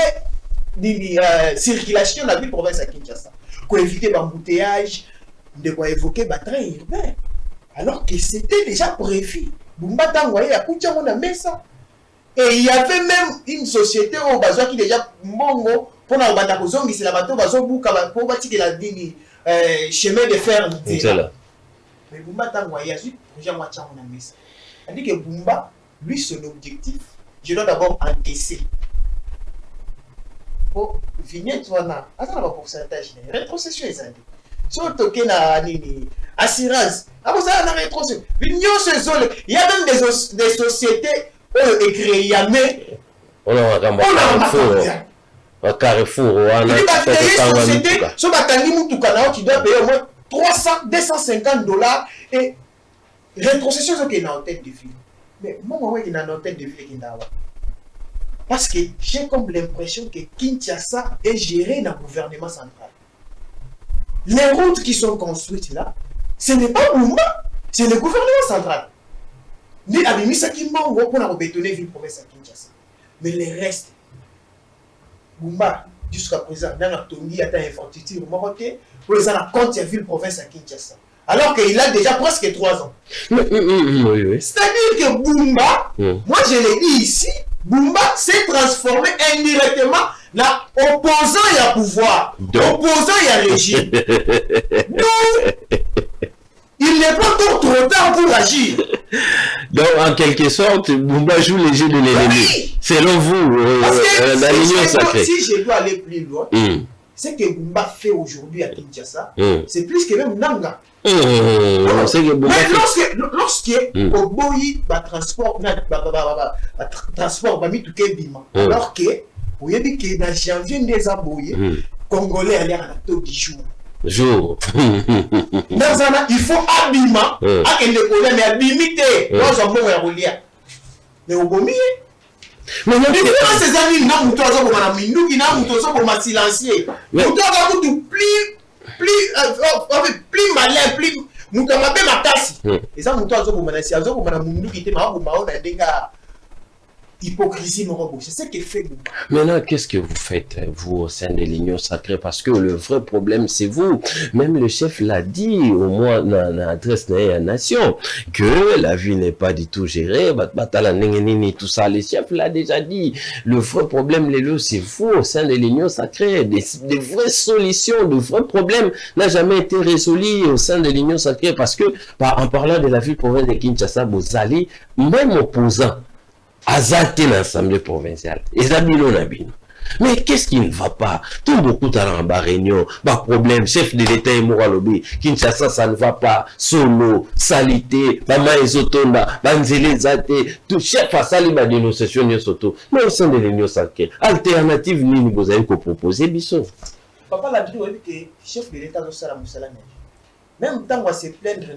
la circulation de la ville province à Kinshasa pour éviter l'embouteillage de quoi évoquer le train urbain alors que c'était déjà prévu. Bumba t'envoyé à Koutia on a mis ça et il y avait même une société au Bazoa qui déjà mongo pour la bataille c'est la bateau Bazoa pour bâtir la ligne chemin de fer. Mais Bumba t'envoyé à suite projet moitié on a mis ça. C'est-à-dire que Bumba lui son objectif je dois d'abord encaisser. Pour venir toi là, attends un pourcentage rétrocession est ça. Si on toque na nini assurance, après ça na rétrocession. L'union se zone, il y a même des sociétés écrites mais on a Carrefour, on a des sociétés, so batangi mutuka na qui doit payer au moins 250 $ et rétrocession c'est qui est en tête de file. Mais moi qui est en tête de file qui n'a pas. Parce que j'ai comme l'impression que Kinshasa est géré dans le gouvernement central. Les routes qui sont construites là, ce n'est pas Bumba, c'est le gouvernement central. Ni Abimisa Kimbango pour bétonner la ville province à Kinshasa. Mais les restes, Bumba, jusqu'à présent, dans la Tongi, il y a une infrastructure marocaine pour les la compte de la ville province à Kinshasa. Alors qu'il a déjà presque 3 ans. Oui. C'est-à-dire que Bumba, moi je l'ai dit ici, Bumba s'est transformé indirectement dans opposant à pouvoir, opposant à régime. Donc, il n'est pas encore trop tard pour agir. Donc, en quelque sorte, Bumba joue les jeux de l'ennemi. Oui. Selon vous, la ligne sacrée. Si je dois aller plus loin, ce que Bumba fait aujourd'hui à Kinshasa, c'est plus que même Nanga. Mais lorsque Oboyi va transport va mis tout bima alors que vous avez dit que dans janvier des aboyés congolais allaient à la taux du jour il faut abima à que le problème est abimité dans un bon roulier mais Obomi mais ces amis n'a muto azo ko na mindu ki na muto so ko ma silencier muto ka tout plus malin, plus mouton ma tasse. Et ça, mouton azo bomana si azo bomana mundu qui te ma bomana on a denga hypocrisie morobo. C'est ce qui fait. Maintenant, qu'est-ce que vous faites vous au sein de l'Union sacrée parce que le vrai problème c'est vous. Même le chef l'a dit au moins dans l'adresse de la nation que la vie n'est pas du tout gérée. Batala nengenini tout ça. Le chef l'a déjà dit. Le vrai problème c'est vous au sein de l'Union sacrée. Des vraies solutions, de vrais problèmes n'a jamais été résolu au sein de l'Union sacrée parce que en parlant de la ville province de Kinshasa, Bozali, même opposant Azate l'Assemblée provinciale. Et Zabilo Nabino. Mais qu'est-ce qui ne va pas? Tout beaucoup dans la réunion, problème, chef de l'État et Mouralobi, Kinshasa, ça ne va pas, solo, salité, Mama Ezotonda, Banzele Zate, tout chef à sali ma dénonciation, Soto. Mais au sein de l'Union sacrée, alternative, ni vous avez proposé, Bisson. Papa l'a dit, que chef de l'État de Salam Moussalane, même tant qu'on se plaindre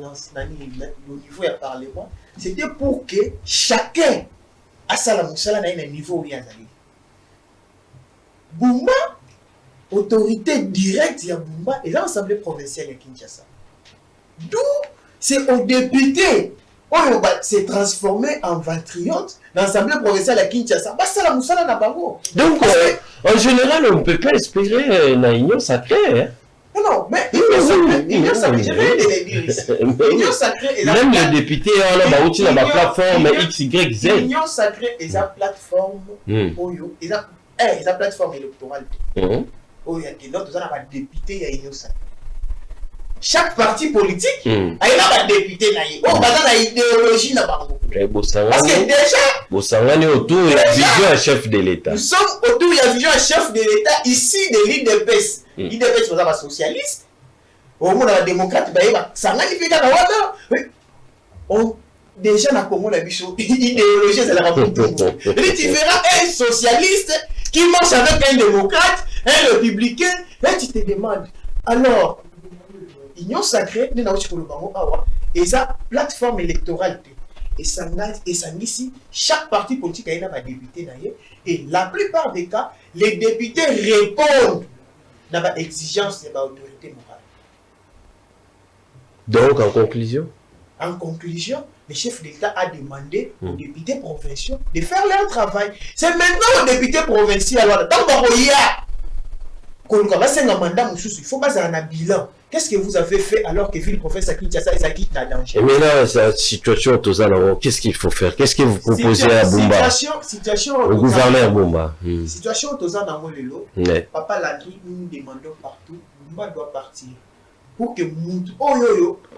au niveau du Parlement, c'était pour que chacun à Salam Moussalane ait un niveau où il y a d'aller. Bumba, autorité directe, il y a Bumba, et l'Assemblée provinciale de Kinshasa. D'où c'est au député, on s'est transformé en patriote dans l'Assemblée provinciale de Kinshasa. Salam Moussalane n'a pas. Donc, en général, on ne peut pas espérer une union sacrée. Hein? Non, mais l'union sacrée, je vais le dire ici. L'union sacrée est la même les députés, on a aussi la plateforme XYZ. L'union sacrée est la plateforme, la plateforme électorale. Il y a des députés, il y a l'union sacrée. Chaque parti politique, il y a des députés, il y a une idéologie. Parce que déjà, autour de la vision à chef de l'État. Nous sommes autour de la vision à chef de l'État ici de l'IDPS. L'IDPS, c'est un socialiste. Au monde, on a démocrate, ça magnifique dans la déjà, on a comment la vision idéologie, c'est la rapporte. Tu verras un socialiste qui marche avec un démocrate, un républicain, et tu te demandes, alors, l'union sacrée, et sa plateforme électorale, et ça ici, chaque parti politique a un député d'ailleurs, et la plupart des cas, les députés répondent à l'exigence de l'autorité morale. Donc, en conclusion, le chef d'État a demandé aux députés provinciaux de faire leur travail. C'est maintenant aux députés provinciaux. Alors, tant qu'il y a un mandat, il faut pas un bilan. Qu'est-ce que vous avez fait alors que ville professeur Kinshasa est acquis dans danger? Et maintenant, cette situation, qu'est-ce qu'il faut faire? Qu'est-ce que vous proposez à Bumba? Situation au gouverneur Bumba. Situation au Tozan Papa Landry, nous demandons partout, Bumba doit partir. Pour que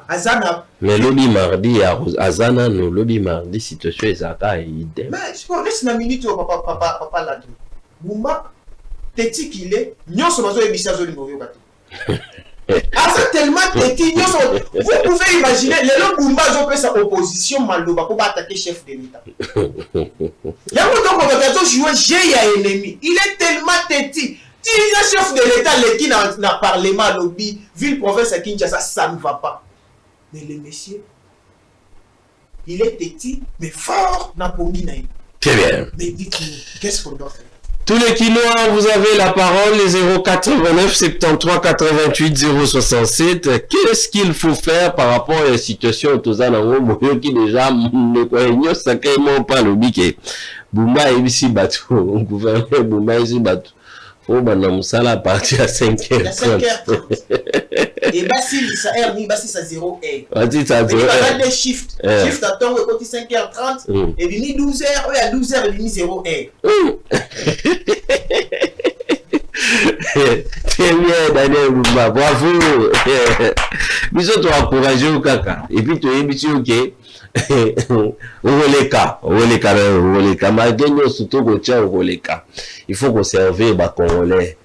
Azana. Mais lobby mardi, Azana, nous, lobby mardi, situation est à idem. Mais je connais une minute, papa Landry. Bumba, petit qu'il est, nous sommes en train de tellement petit, vous pouvez imaginer, les gens Bumba ont fait sa opposition Maloba pour attaquer chef de l'État. Il y a un jouer j'ai un ennemi. Il est tellement petit. Si le chef de l'État qui n'a parlé mal lobby, ville province à Kinshasa, ça ne va pas. Mais le monsieur, il est petit, mais fort dans Pomina. Très bien. Mais dites-nous, qu'est-ce qu'on doit faire? Tous les Kinois, vous avez la parole, les 089 73 88 067. Qu'est-ce qu'il faut faire par rapport à la situation au Tozanango, qui déjà ne connaît sacrément pas le biquet. Bumba est ici bateau, le gouverneur Bumba est ici bateau. Faut que à partir à 5h30. Et Bassi, ça R, Bassi, ça 0 R. Bassi, ça 0 R. Il y a des shifts. Shift à temps, quand il 5h30, et il 12h, et à 12h, il 0 R. Très bien, Daniel Bumba, bravo. Nous sommes encouragés au caca. Et puis, tu es habitué, ok. Il faut conserver les Congolais.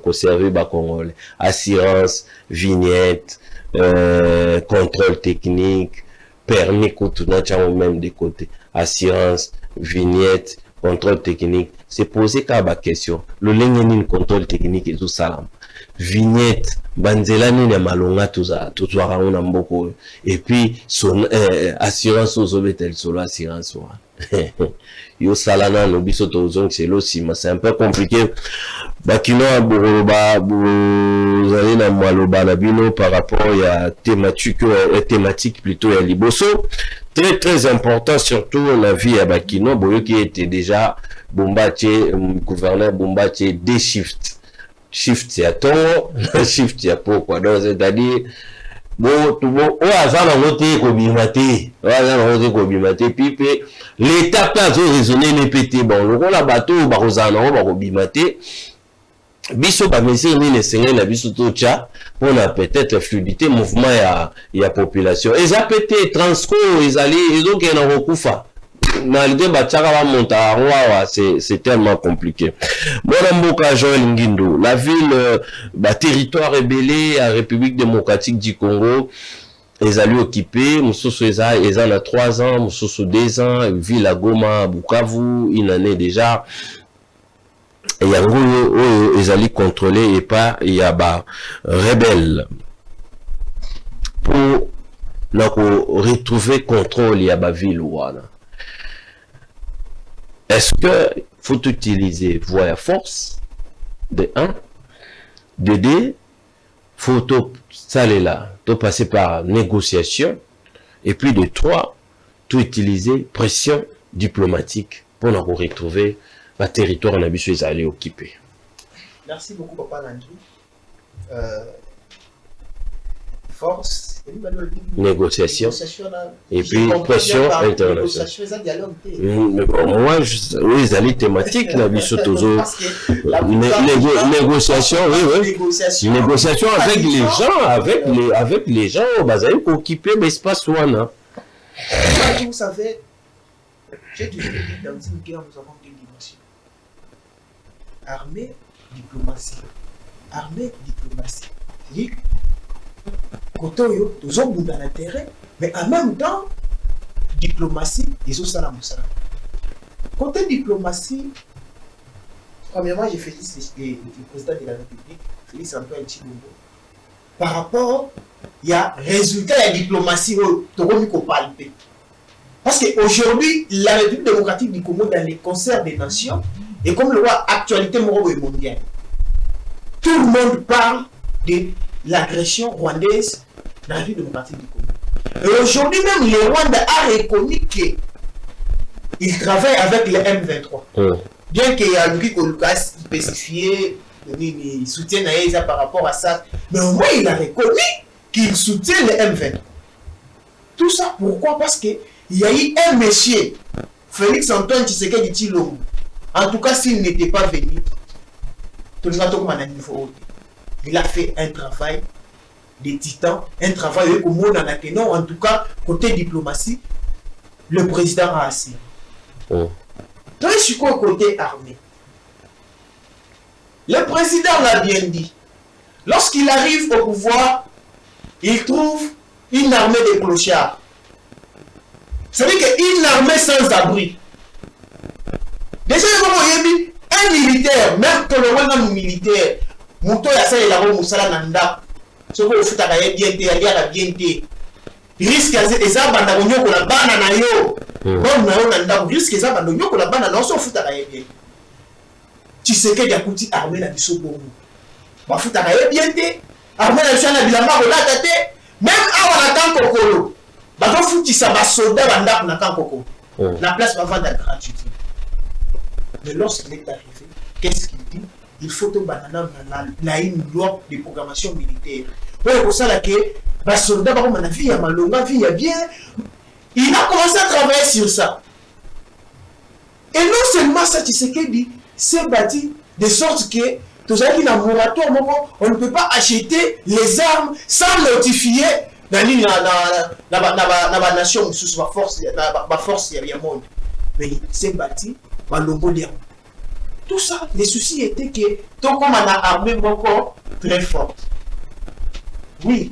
Conserver les Congolais. Assurance, vignette, contrôle technique, permis tout même des côtés. Assurance, vignette, contrôle technique. C'est poser la question. Le ligne contrôle technique et tout ça. Vignette, banzela ni malonga tout ça raona mboko. Et puis son assurance aux obetel solo assurance. Yo salana no biso tozong c'est l'osima, c'est un peu compliqué. Bakino aboroba vous allez na mwaloba na bino par rapport à thématique plutôt à liboso. Très très important surtout la vie à Bakino boyo qui était déjà Bombaché gouverneur Bombaché des shifts. Shift c'est à ton, shift c'est à pourquoi. Donc c'est-à-dire bon tout bon on a ça dans notre communauté, puis l'état pas raisonner les pété bon le rôle la bateau barozana on va robimater biso ba mesure ni les na biso tocha pour la peut-être fluidité mouvement ya population et ça pété transco ils allaient ils ont qu'un recouffa malgré Bachara Montaroa, c'est tellement compliqué. Mboka Joël Nguindo, la ville, territoire rébellé à République démocratique du Congo, ils allaient occuper, Moussoussou ils ont 3 ans, Moussoussou 2 ans, ville à Goma, Bukavu, une année déjà. Et il y a ils allaient contrôler et pas, il y a rebelle. Pour retrouver contrôle, il y a la ville. Est-ce que faut utiliser voie à force de 1, de 2, faut aller là, passer par négociation, et puis de 3, tout utiliser pression diplomatique pour nous retrouver le territoire en habitué à aller occuper. Merci beaucoup, Papa Landry. Force, négociation, et puis pression internationale. Mais bon, moi, oui, ils allaient thématiques, la négociation, oui. Négociation avec les gens, avec les gens, pour occuper l'espace ouana. Vous savez, j'ai toujours dit, dans une guerre, nous avons 2 dimensions. Armée, diplomatie. Armée, diplomatie. Côté tous ont dans l'intérêt, mais en même temps, diplomatie, ils ont ça la moussala. Côté diplomatie, premièrement, je félicite le président de la République, Félix Antoine Tshilombo. Par rapport, il y a résultat de la diplomatie, parce qu'aujourd'hui, la République démocratique du Congo, dans les concerts des nations, et comme le voit actualité mondiale, tout le monde parle de l'agression rwandaise dans la République démocratique du Congo. Et aujourd'hui même, le Rwanda a reconnu qu'il travaille avec les M23. Bien qu'il y a Louis Kolukas spécifié, il soutient Naïsa par rapport à ça, mais au moins il a reconnu qu'il soutient les M23. Tout ça pourquoi? Parce qu'il y a eu un monsieur, Félix Antoine Tshisekedi Tshilombo. En tout cas, s'il n'était pas venu, tout le monde il a fait un travail de titan, un travail au monde en attenant, en tout cas, côté diplomatie, le président a assis. Donc, je suis côté armée. Le président l'a bien dit. Lorsqu'il arrive au pouvoir, il trouve une armée de clochards. C'est-à-dire qu'une armée sans abri. Déjà, un militaire, même que le rôle militaire, Mouto ya ça la moussala nanda. Ce que vous faites bien té, ya bien té. Risque eza banda ko la bana na yo. Bon na yo nanda, risque eza banda ko la bana na so futa ka bien. Tu sais que ya kuti armée na biso bongo. Ba futa ka bien té. Armée na biso na bilamba ko la tate. Même awa na tanko kolo. Ba ko futi sa ba soldat banda na tanko kolo. La place va vendre gratuitement. Mais lorsqu'il est arrivé, qu'est-ce qu'il dit? Il faut que une loi de programmation militaire. Pour ça, les soldats, vie a bien. Il a commencé à travailler sur ça. Et non seulement ça, tu sais qu'il dit, c'est bâti de sorte que tout ça qui est un moratoire, on ne peut pas acheter les armes sans notifier la nation sous ma force, il y a monde. Mais c'est bâti par l'ombo d'armes. Tout ça, les soucis étaient que tant qu'on a armé encore très forte. Oui,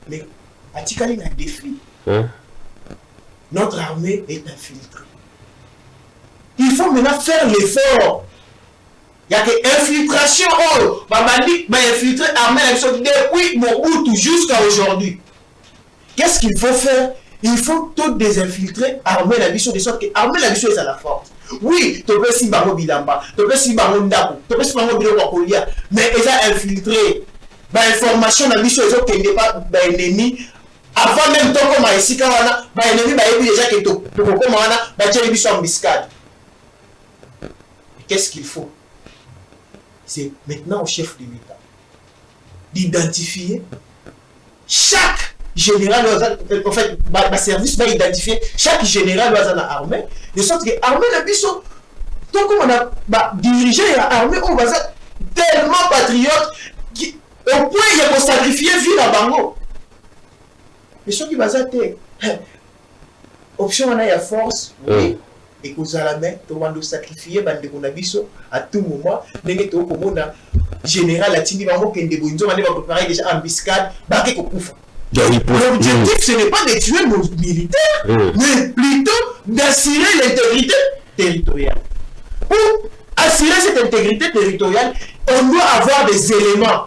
mais à Tikali, il y a un défi. Notre armée est infiltrée. Il faut maintenant faire l'effort. Il y a que infiltration, infiltrer l'armée depuis Mobutu jusqu'à aujourd'hui. Qu'est-ce qu'il faut faire? Il faut tout désinfiltrer, armer la mission de sorte que armer la mission est à la force. Oui, tu peux si baron bilamba, tu peux si baron ndako, tu peux si baron biloko kolia, mais ils ont infiltré. L'information la mission est que n'est pas ennemi. Avant même temps comme ici quand on a ennemi déjà que tu peux comme on a déjà les en biscade. Qu'est-ce qu'il faut? C'est maintenant au chef de l'État d'identifier chaque général, en fait, ma service va identifier chaque général dans l'armée, de sorte que l'armée n'a plus son. Donc, on a dirigé l'armée, on va tellement patriote au point il faut sacrifier vie à Bango. Mais ce qui va être option on a ya force oui et que la main to wando sacrifier bande ko na biso à tout moment ndenge to ko mona général atindi bango kende bonzo bande ba préparer déjà embuscade ba ke ko kufa. L'objectif ce n'est pas de tuer nos militaires mais plutôt d'assurer l'intégrité territoriale. Pour assurer cette intégrité territoriale, on doit avoir des éléments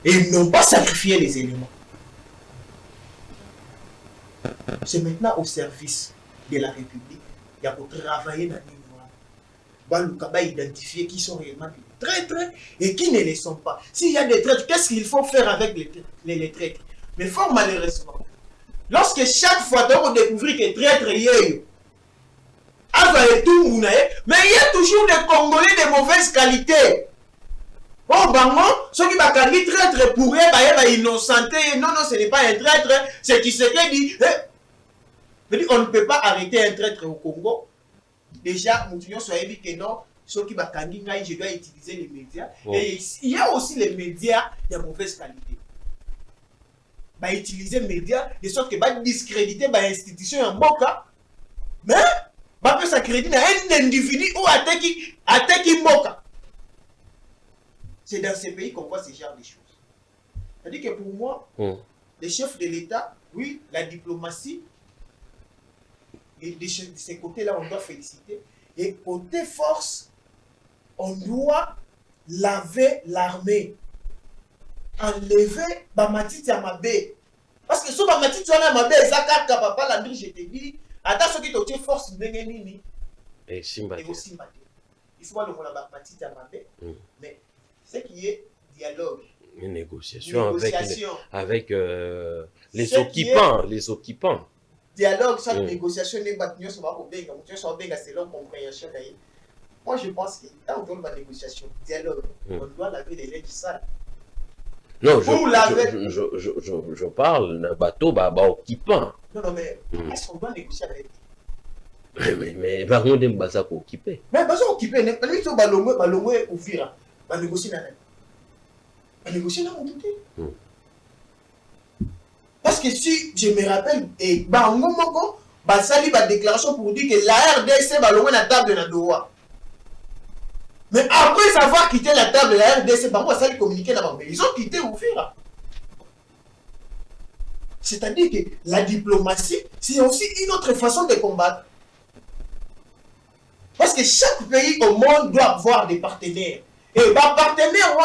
et non pas sacrifier les éléments. C'est maintenant au service de la République. Il y a pour travailler dans les noirs. Identifier qui sont réellement des traîtres et qui ne les sont pas. S'il y a des traîtres, qu'est-ce qu'il faut faire avec les traîtres? Mais fort malheureusement, lorsque chaque fois on découvre que traître y est, mais il y a toujours des Congolais de mauvaise qualité. Oh, bango, ceux qui va dit traître pour eux, innocenté. Non, non, ce n'est pas un traître. C'est qui se dit. On ne peut pas arrêter un traître au Congo. Déjà, nous soit dit que non, ceux qui va je dois utiliser les médias. Oh. Et il y a aussi les médias de mauvaise qualité. Bah, utiliser les médias de sorte que va discréditer l'institution en Boka. Mais bah peut s'accréditer à un individu ou attaquer Mboka. C'est dans ces pays qu'on voit ce genre de choses. C'est-à-dire que pour moi, les chefs de l'État, oui, la diplomatie, et de ces côtés-là, on doit féliciter. Et côté force, on doit laver l'armée. Enlever Bamatiti Amabé. Parce que si Bamatiti Amabé, ça capte papa Landry, je te dis, attends, ceux qui ont force, et Simbate. Il faut voir le Bamatiti Amabé. Mais ce qui est dialogue. Une négociation. Avec les occupants. Les occupants. Dialogue, ça, négociation, selon compréhension. Moi, je pense que dans une négociation, dialogue, on doit laver les lèvres sales. Non, je parle d'un bateau occupant. Non, mais est-ce qu'on doit négocier avec lui? Mais par contre, il y a occupé. Mais bateau occupé, pas lui, il va ouvrir. Va négocier dans va négocier dans mon côté. Parce que si je me rappelle, et Sali va déclaration pour dire que la RDC va louer la table de la Doha. Mais après avoir quitté la table de la RDC, ça lui communiquer là-bas. Mais ils ont quitté Oufira. C'est-à-dire que la diplomatie, c'est aussi une autre façon de combattre. Parce que chaque pays au monde doit avoir des partenaires. Et les partenaires,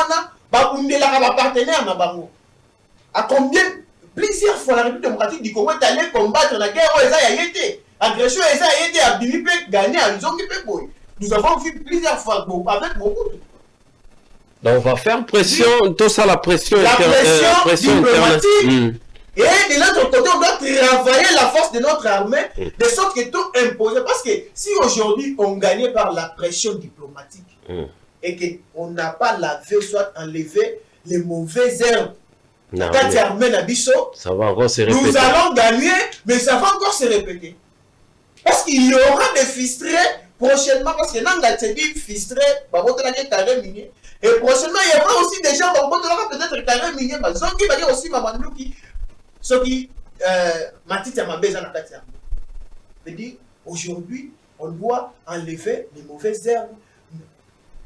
à combien, plusieurs fois, la République démocratique du Congo est allée combattre la guerre où elle a été. Agression, elle a été à gagner à l'Izongi. Nous avons vu plusieurs fois avec beaucoup de... Donc on va faire pression, tout ça la pression diplomatique. Et de l'autre côté, on doit travailler la force de notre armée de sorte que tout imposer. Parce que si aujourd'hui on gagnait par la pression diplomatique et qu'on n'a pas lavé, soit enlevé les mauvaises herbes, ça va encore se répéter. Nous allons gagner, mais ça va encore se répéter. Parce qu'il y aura des fistrés prochainement, parce que Nanga s'est dit fistré, et prochainement il y aura aussi des gens peut-être carré minier, qui va dire aussi Mamanouki, ceux qui Matiti Amabé dans la Katia. Je veux dire, aujourd'hui, on doit enlever les mauvaises herbes.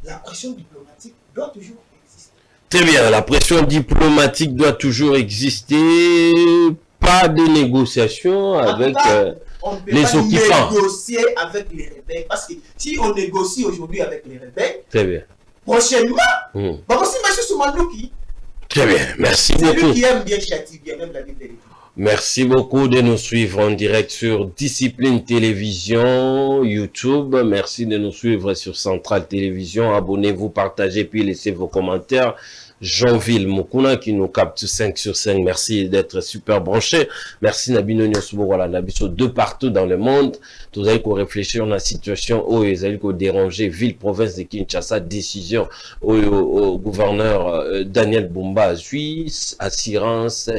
La pression diplomatique doit toujours exister. Très bien, la pression diplomatique doit toujours exister. Pas de négociation avec les occupants. On ne peut pas négocier avec les rebelles. Parce que si on négocie aujourd'hui avec les rebelles, très bien. Prochainement, aussi M. Soumandouki. Très bien, merci beaucoup. C'est lui qui aime bien châtier, bien même la vérité. Merci beaucoup de nous suivre en direct sur Discipline Télévision, YouTube. Merci de nous suivre sur Centrale Télévision. Abonnez-vous, partagez, puis laissez vos commentaires. Jean-Ville Mukuna qui nous capte 5 sur 5. Merci d'être super branché. Merci Nabino Nyosubo. Voilà, Nabiso de partout dans le monde. Vous allez réfléchir à la situation où ils allaient déranger ville, province de Kinshasa, décision au gouverneur Daniel Bumba, Suisse, assurance,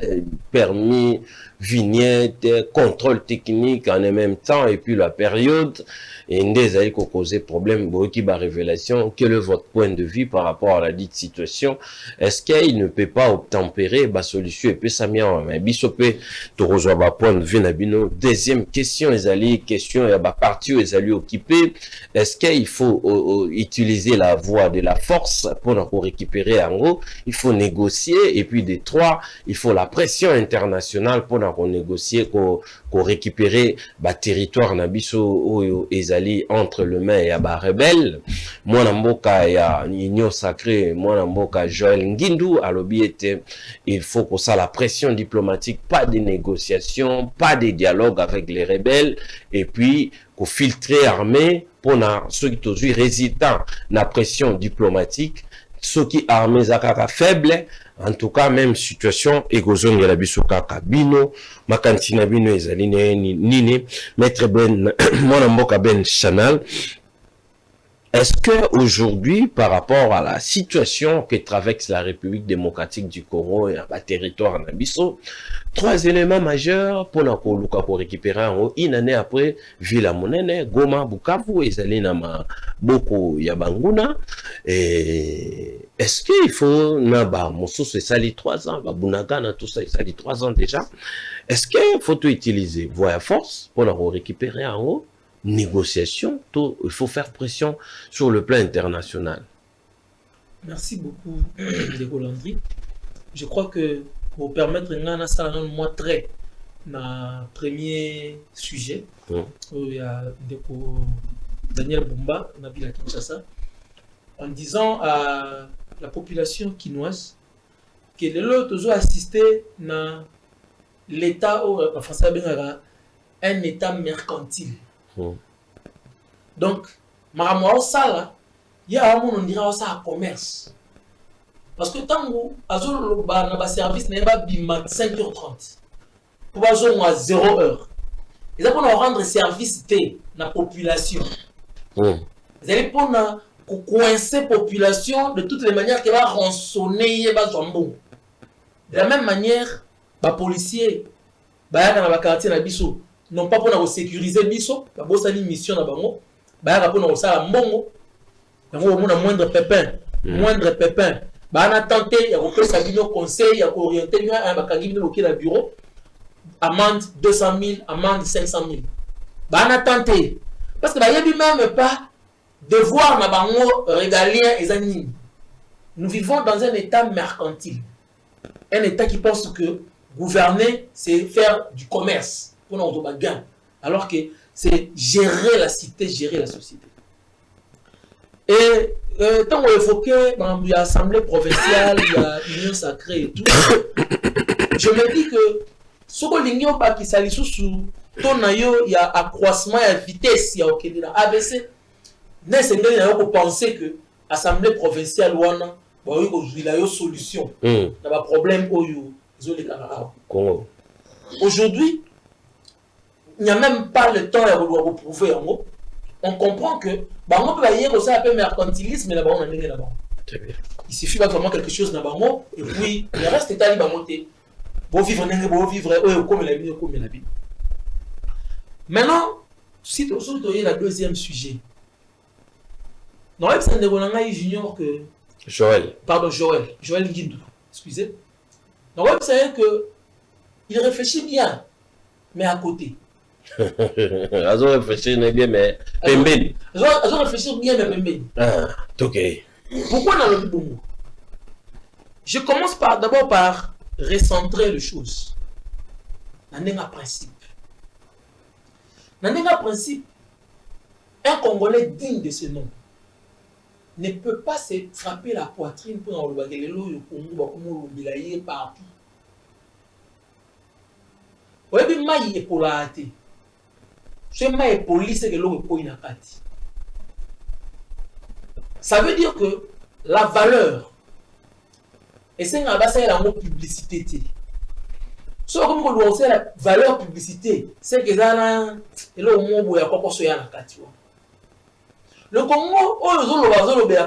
permis, vignette, contrôle technique en même temps, et puis la période, et des aïe qui cause problème, qui ba révélation, quel est votre point de vue par rapport à la dite situation? Est-ce qu'il ne peut pas obtempérer, ba solution, et puis ça m'y mais bisopé, tu rejoins ba point de vue, nabino. Deuxième question, les alliés, question, et ba partie, les alliés occupés, est-ce qu'il faut utiliser la voie de la force pour récupérer en haut? Il faut négocier, et puis des trois, il faut la pression internationale pour négocier, pour récupérer le territoire nabiso ezali entre le main et la rebelle. Moi namboka ya union sacrée, moi namboka Joël Ngindu alobi était, il faut que ça la pression diplomatique, pas de négociations, pas de dialogue avec les rebelles, et puis qu'on filtrer armée pour ceux qui sont résistants la pression diplomatique, ceux qui armés zakaka faible. En tout cas, même situation, egozon ya biso kaka bino, makantina bino ezali nini, maître Ben, mon mboka Ben Chanal. Est-ce que aujourd'hui, par rapport à la situation que traverse la République démocratique du Congo et à territoire en Abisso, trois éléments majeurs pour récupérer en haut, une année après, Villa Monene, Goma, Bukavu, ezali nama Boko Yabanguna, et est-ce qu'il faut, naba, Mosso, c'est sali 3 ans, Bunagana, tout ça, c'est sali 3 ans déjà. Est-ce qu'il faut tout utiliser, voie à force, pour récupérer en haut? Négociation, tout, il faut faire pression sur le plan international. Merci beaucoup, Ndeko Landry. Je crois que pour permettre de ça, moi très na premier sujet, il y a Daniel Bumba, on a vu la Kinshasa, en disant à la population quinoise que les autres ont assisté à l'État, en français, un État mercantile. Donc, Maramouao Sala, il y a un monde on dirait ça à commerce. Parce que tant que Azul le service n'est pas 5h30, pour Azul à 0h. Ils vont rendre service à la population. Ils allez pour coincer la population de toutes les manières qui va rançonner les jambons. De la même manière, les policiers, dans le quartier de Bissau, non pas pour sécuriser Bissau, parce qu'il y a une mission dans Bango, pour ça mbongo, moindre pépin, on a tenté, il y a un conseil, il y a orienté un bureau, amende 200 000, amende 500 000. On a tenté, parce que il n'y a même pas devoir na bango régalien et animes. Nous vivons dans un état mercantile, un état qui pense que gouverner, c'est faire du commerce. Alors que c'est gérer la cité, gérer la société. Et tant qu'on évoquait l'Assemblée provinciale, il y a l'Union sacrée et tout, je me dis que ce que l'Union qui s'allie sous il y a accroissement, il y a vitesse, il y a ABC. Il faut penser que l'Assemblée provinciale, il y a une solution. Il y a un problème aujourd'hui. Il n'y a même pas le temps de prouver en gros. On comprend que on peut y avoir un peu mercantilisme, mais là-bas on a mis là-bas. Il suffit pas vraiment quelque chose là-bas, et puis le reste est à monter. Pour vivre, comme la vie, comme la vie. Maintenant, si tu as le deuxième sujet, dans le sein de junior que Joël. Pardon, Joël Guindou, excusez. Dans le sein que il réfléchit bien, mais à côté. Ils ont réfléchi bien, mais Pembeni. Ils ont réfléchi bien, mais Pembeni. Ah, ok. Pourquoi dans le Bongo? Je commence d'abord par recentrer les choses. Dans un principe. Dans un principe, un Congolais digne de ce nom ne peut pas se frapper la poitrine pour le Bagelelo, le Congo, le partout. Vous voyez, maï est pour la hâte. Ce maï est police que l'eau est pour une akati. Ça veut dire que la valeur, et c'est une publicité. Ce que vous avez la valeur publicité, c'est que ça le Congo,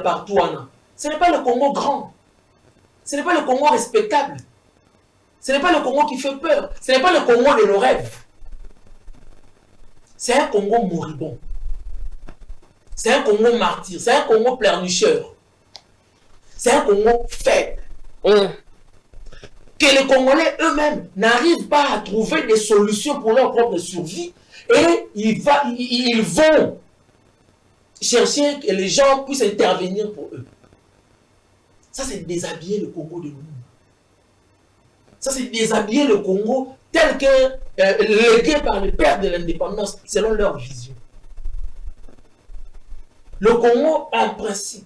partout, ce n'est pas le Congo grand, ce n'est pas le Congo respectable. Ce n'est pas le Congo qui fait peur. Ce n'est pas le Congo de nos rêves. C'est un Congo moribond. C'est un Congo martyr. C'est un Congo pleurnicheur. C'est un Congo faible. Que les Congolais eux-mêmes n'arrivent pas à trouver des solutions pour leur propre survie et ils vont chercher que les gens puissent intervenir pour eux. Ça, c'est déshabiller le Congo de nous. Ça, c'est déshabiller le Congo tel que légué par les pères de l'indépendance selon leur vision. Le Congo, en principe,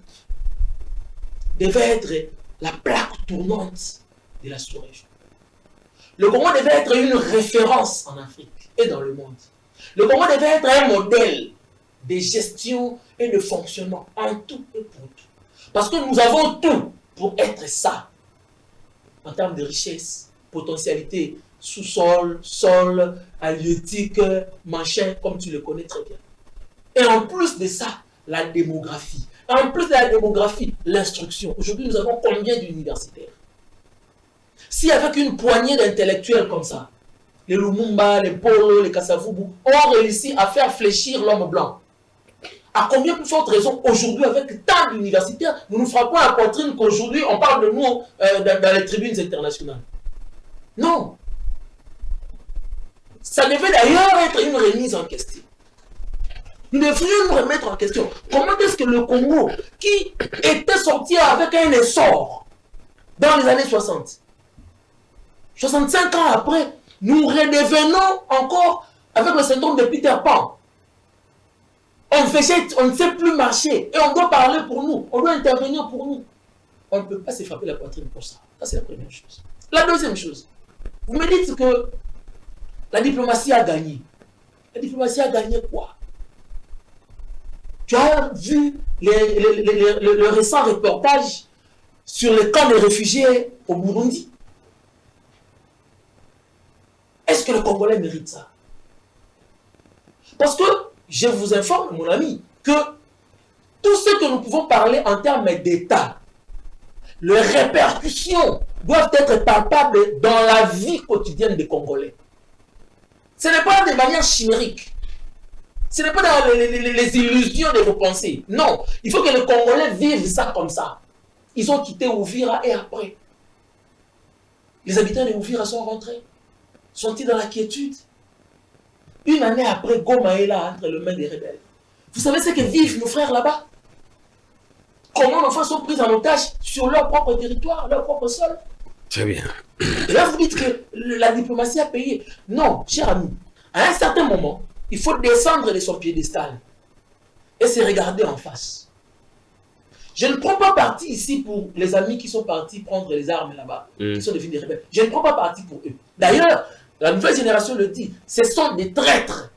devait être la plaque tournante de la sous-région. Le Congo devait être une référence en Afrique et dans le monde. Le Congo devait être un modèle de gestion et de fonctionnement en tout et pour tout. Parce que nous avons tout pour être ça. En termes de richesse, potentialité, sous-sol, sol, halieutique, machin, comme tu le connais très bien. Et en plus de ça, la démographie. En plus de la démographie, l'instruction. Aujourd'hui, nous avons combien d'universitaires? Si avec une poignée d'intellectuels comme ça, les Lumumba, les Polo, les Kassavubu, ont réussi à faire fléchir l'homme blanc, à combien plus forte raison aujourd'hui, avec tant d'universitaires, nous nous frappons à la poitrine qu'aujourd'hui, on parle de nous dans les tribunes internationales. Non. Ça devait d'ailleurs être une remise en question. Nous devrions nous remettre en question. Comment est-ce que le Congo, qui était sorti avec un essor dans les années 60, 65 ans après, nous redevenons encore avec le syndrome de Peter Pan. On ne sait plus marcher et on doit parler pour nous, on doit intervenir pour nous. On ne peut pas se frapper la poitrine pour ça. Ça, c'est la première chose. La deuxième chose, vous me dites que la diplomatie a gagné. La diplomatie a gagné quoi? Tu as vu le récent reportage sur les camps de réfugiés au Burundi? Est-ce que le Congolais mérite ça? Parce que, je vous informe, mon ami, que tout ce que nous pouvons parler en termes d'État, les répercussions doivent être palpables dans la vie quotidienne des Congolais. Ce n'est pas de manière chimérique. Ce n'est pas dans les illusions de vos pensées. Non, il faut que les Congolais vivent ça comme ça. Ils ont quitté Ouvira et après. Les habitants de Ouvira sont rentrés. Sont-ils dans la quiétude? Une année après, Goma est là entre les mains des rebelles. Vous savez ce que vivent nos frères là-bas? Comment nos frères sont pris en otage sur leur propre territoire, leur propre sol? Très bien. Et là, vous dites que la diplomatie a payé. Non, cher ami, à un certain moment, il faut descendre de son piédestal et se regarder en face. Je ne prends pas parti ici pour les amis qui sont partis prendre les armes là-bas, qui sont devenus des rebelles. Je ne prends pas parti pour eux. D'ailleurs, la nouvelle génération le dit, ce sont des traîtres.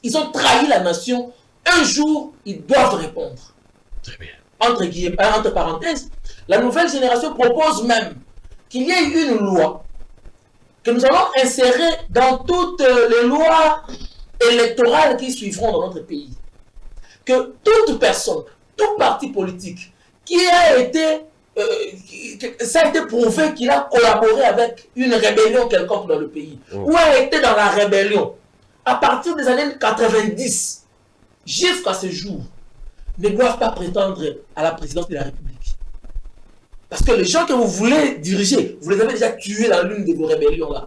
Ils ont trahi la nation. Un jour, ils doivent répondre. Très bien. Entre parenthèses, la nouvelle génération propose même qu'il y ait une loi que nous allons insérer dans toutes les lois électorales qui suivront dans notre pays. Que toute personne, tout parti politique qui a été, ça a été prouvé qu'il a collaboré avec une rébellion quelconque dans le pays, ou a été dans la rébellion, à partir des années 90 jusqu'à ce jour, ne doivent pas prétendre à la présidence de la République. Parce que les gens que vous voulez diriger, vous les avez déjà tués dans l'une de vos rébellions là.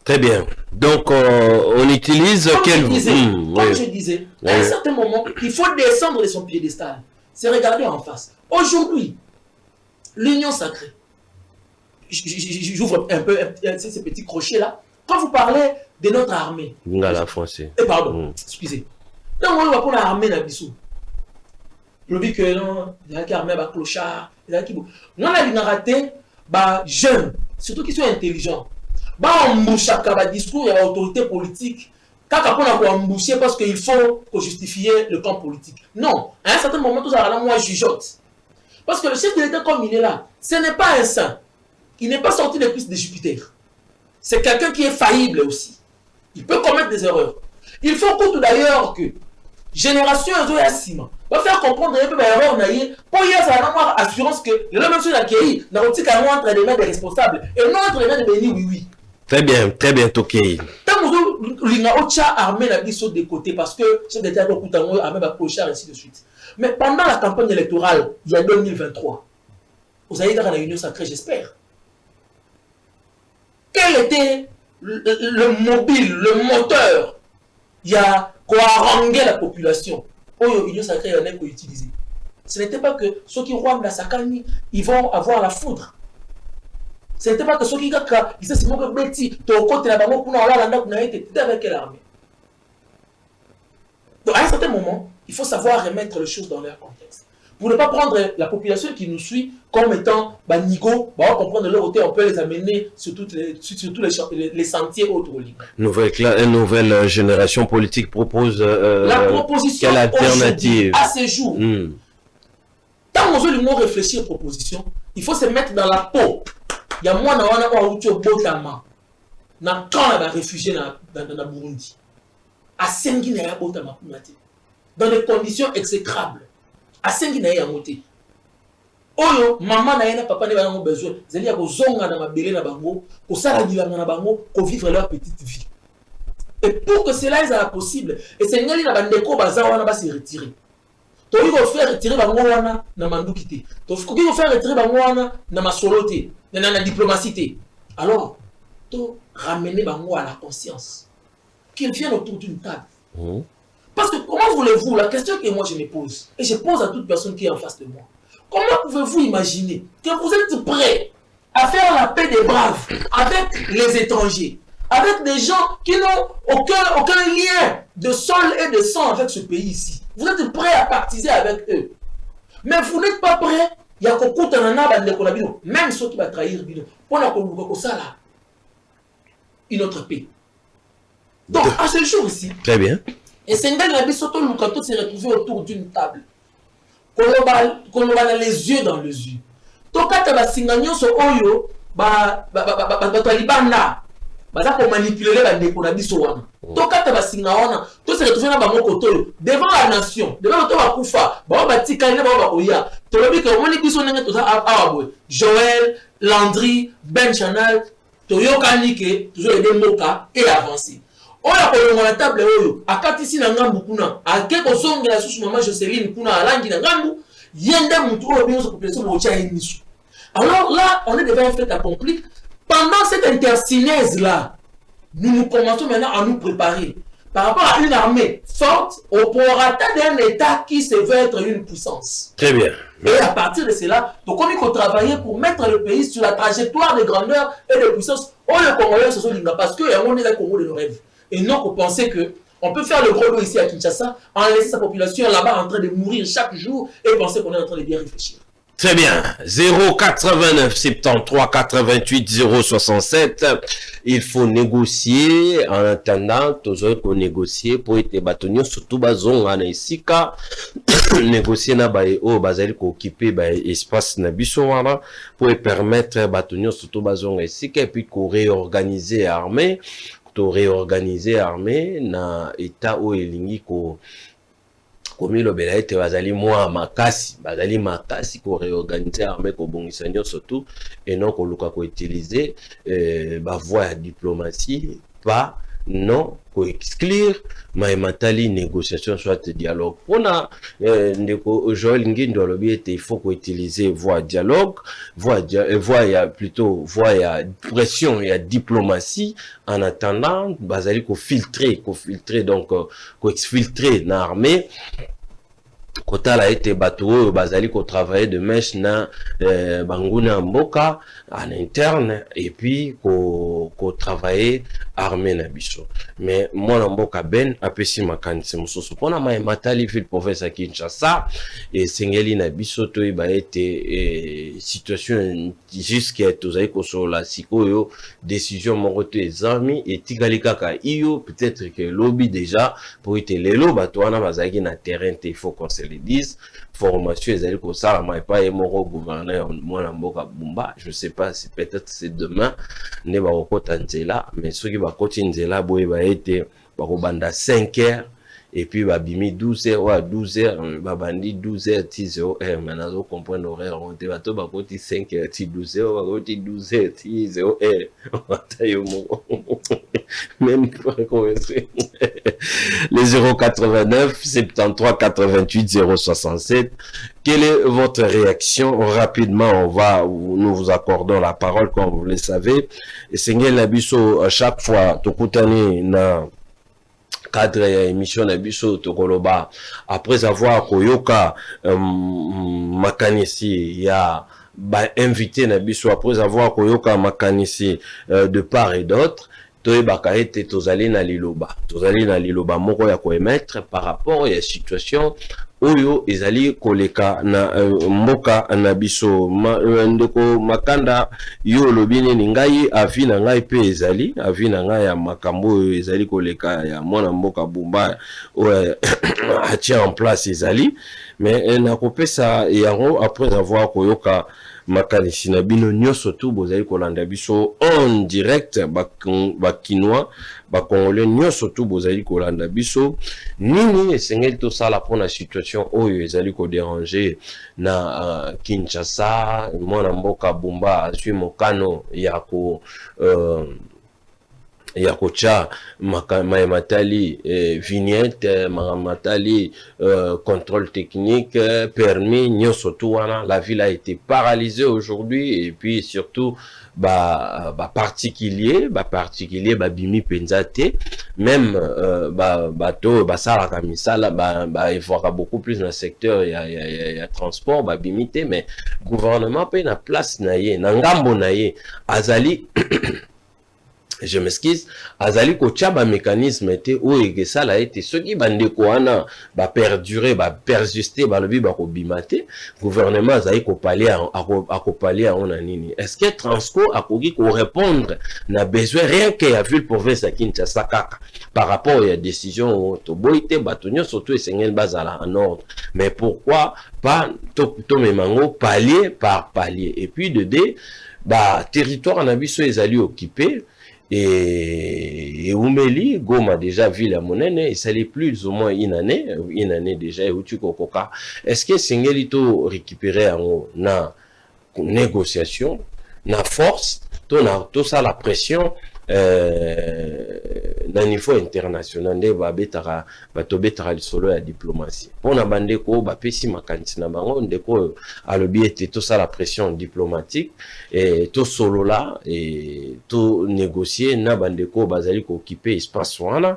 Très bien. Donc, on utilise quel... Comme je disais, à un certain moment, il faut descendre de son piédestal. C'est regarder en face. Aujourd'hui, l'union sacrée. J'ouvre un peu ces petits crochets là. Quand vous parlez de notre armée. La français. Pardon, excusez. Donc, on va pour l'armée d'Abissou. Je dis que non, il y a qui armé à clochard, il y a qui. Non, on a raté, jeunes, surtout qui sont intelligents. On embouche à discours et à l'autorité politique. Quand on a embouché parce qu'il faut justifier le camp politique. Non, à un certain moment, tout ça, là, moi, jugeote. Parce que le chef de l'État, comme il est là, ce n'est pas un saint. Il n'est pas sorti des pistes de Jupiter. C'est quelqu'un qui est faillible aussi. Il peut commettre des erreurs. Il faut d'ailleurs que génération ezo ya sima va faire comprendre un peu ba erreur na ye pour y avoir avoir assurance que le même chose accueilli na otika entre les mains des responsables et non entre les mains de Béni oui. Très bien Tokei. Tant que l'inga ocha armée la biso de côté parce que c'est des terres au Koutango armée va clochard ainsi de suite. Mais pendant la campagne électorale il y a 2023 vous allez dans la Union sacrée j'espère. Quel était le mobile, le moteur? Il y a quoi haranguer la population. Oh, l'Union sacrée en est quoi utiliser. Ce n'était pas que ceux qui roient la Sakani, ils vont avoir la foudre. Ce n'était pas que ceux qui gaka, ils se moquent de Betty, ton côté là-bas, pour nous été avec quelle armée. Donc à un certain moment, il faut savoir remettre les choses dans leur contexte. Pour ne pas prendre la population qui nous suit comme étant Nigo, on va comprendre de leur côté, on peut les amener sur tous les sentiers autour. Nouvelle génération politique propose la proposition quelle alternative à ce jour. Tant qu'on veut réfléchir aux propositions, il faut se mettre dans la peau. Il y a moi qui na quand les réfugiés dans Burundi. À Sengi na Botama dans des conditions exécrables. À Sengi na Yamote. Oyo maman na yena papa ne ba ngo besoin zeli ya kozonga na mabele na bango ko sala bilanga na bango ko vivre leur petite vie. Et pour que cela soit possible et c'est ngali na bandeko baza wana ba se retirer. To il faut faire retirer bango wana na manduki te. To il faut faire retirer bango wana na masolo te, na diplomatie te. Alors, to ramener bango à la conscience qu'ils viennent autour d'une table. Parce que comment voulez-vous, la question que moi je me pose et je pose à toute personne qui est en face de moi. Comment pouvez-vous imaginer que vous êtes prêts à faire la paix des braves avec les étrangers, avec des gens qui n'ont aucun lien de sol et de sang avec ce pays ici? Vous êtes prêts à partiser avec eux. Mais vous n'êtes pas prêts. Il y a même ceux qui vont trahir pour une autre paix. Donc, à ce jour ici, très bien. Et Sénégal la Bisoto Lukato s'est retrouvé autour d'une table. Qu'on a les yeux dans les yeux. Donc, quand tu vas signaler ce oyo, tu vas manipuler les décorations. Donc, quand tu vas signaler, tu se retrouves dans mon côté, devant la nation, devant le Koufa, Joël, Landry, Ben Chanel, Toyo Kanike, toujours les Moka et avancer. Oya kolonga na table oyo akatisi na ngambu kuna ake kozongela susu mama Jocelyne kuna alangi na ngambu yenda mutu oyo biso population bocha enisu. Alors là on est devant un fait accompli. Pendant cette intersynèse là nous commençons maintenant à nous préparer par rapport à une armée forte au prorata d'un état qui se veut être une puissance. Très bien. Et à partir de cela, donc on faut travailler pour mettre le pays sur la trajectoire de grandeur et de puissance. Oh le Congolais se sont parce que on est le Congo de nos rêves. Et non qu'on pensait qu'on peut faire le gros lot ici à Kinshasa, en laisser sa population là-bas en train de mourir chaque jour et penser qu'on est en train de bien réfléchir. Très bien. 089 73 88 067. Il faut négocier en attendant toujours qu'on négocie pour être bâtonnier surtout bazon en isika négocier na bae o bazali ko occuper ba espace na biso wana pour permettre bâtonnier surtout bazon isika et puis qu'on réorganiser armée na état o elingi ko komi lo bela ete bazali moi makasi ko réorganiser armée ko bongisa surtout et non ko luka ko utiliser ba voie ya diplomatie pas non ko exclure ma matali négociation soit dialogue on ndeko Joël Ngindo lobi ete il faut ko utiliser voie dialogue voie ya plutôt voie ya pression ya diplomatie en attendant bazali ko filtrer donc ko exfiltrer na armée kota la été bateau bazali ko travailler de mèche na banguna mboka en interne et puis ko travailler armée na biso mais moi na mboka ben apesi makanisi mususu pona matali ville province à Kinshasa et sengeli na biso to ba été situation jusqu'à tozali ko sur la sikoyo décision moroto ezami et tigali kaka iyo peut-être que lobby déjà pour être lelo bato wana bazaki na terrain il faut qu'on se le dise formation ezali ko sala mai pas moro gouverneur moi na mboka bumba je sais pas si peut-être c'est demain ne ba okota nzela mais ceux qui va koti nzela boye ba été ba ko banda 5 heures et puis babimi 12h ou à 12h babandi 12h ti 0h maintenant on comprend l'horaire on te bato bakoti 5h ti 12h bakoti 12h ti 0h batayo mo même pas commencer les 089 73 88 067. Quelle est votre réaction? Rapidement, nous vous accordons la parole, comme vous le savez. Et Seigneur Nabiso, à chaque fois, Tokutani na cadre émission Nabiso Tokoloba, après avoir koyoka makanisi ya invité Nabiso, après avoir koyoka makanisi de part et d'autre, toyebaka ete tozali na liloba moko ya koemettre par rapport ya situation oyo ezali koleka na mboka na biso ndeko makanda yo lobine ni ngai avi na ngai pe ezali avi na ngai ya makambo oyo ezali koleka ya mwana mboka Bumba atia en place ezali mais nakopesa yango après avoir koyoka makanisi na bino nyonso tu bozali kolanda biso en direct bakinois bakongolais nyonso tu bozali kolanda biso nini esengeli tosala mpona situation oyo ezali kodéranger na Kinshasa mwana mboka Bumba azwi mokano ya kocha matali vignette matali contrôle technique permis nyonso tu wana la ville a été paralysée aujourd'hui et puis surtout particulier bimi penza te même bato basalaka misala evoaka beaucoup plus dans le secteur ya transport babimi te mais gouvernement pe na place na ye na ngambo na ye azali je m'excuse azali ko tchaba mécanisme te o ekesala ete soki bandeko wana perdurer persister balobi bakobimate gouvernement azali ko parler on a nini est-ce que Transco akoki ko répondre na besoin rien que ya ville province ya Kinshasa kaka par rapport à décision to boité batonyo surtout esengel bazala en ordre mais pourquoi pas to memango palier par palier et puis de deux territoire na biso ezali occupé. Et Oumeli, Goma déjà ville à Monene, et ça l'est plus ou moins une année déjà, et où tu kokoka. Est-ce que Sengelito récupérer en négociation, na force, tout ça la pression, na niveau international nde batobetaka lisolo ya diplomatie mpona bandeko bapesi makanisi na bango ndeko alobi ete tosala pression diplomatique tosolola to négocier na bandeko bazali kookipe espace wana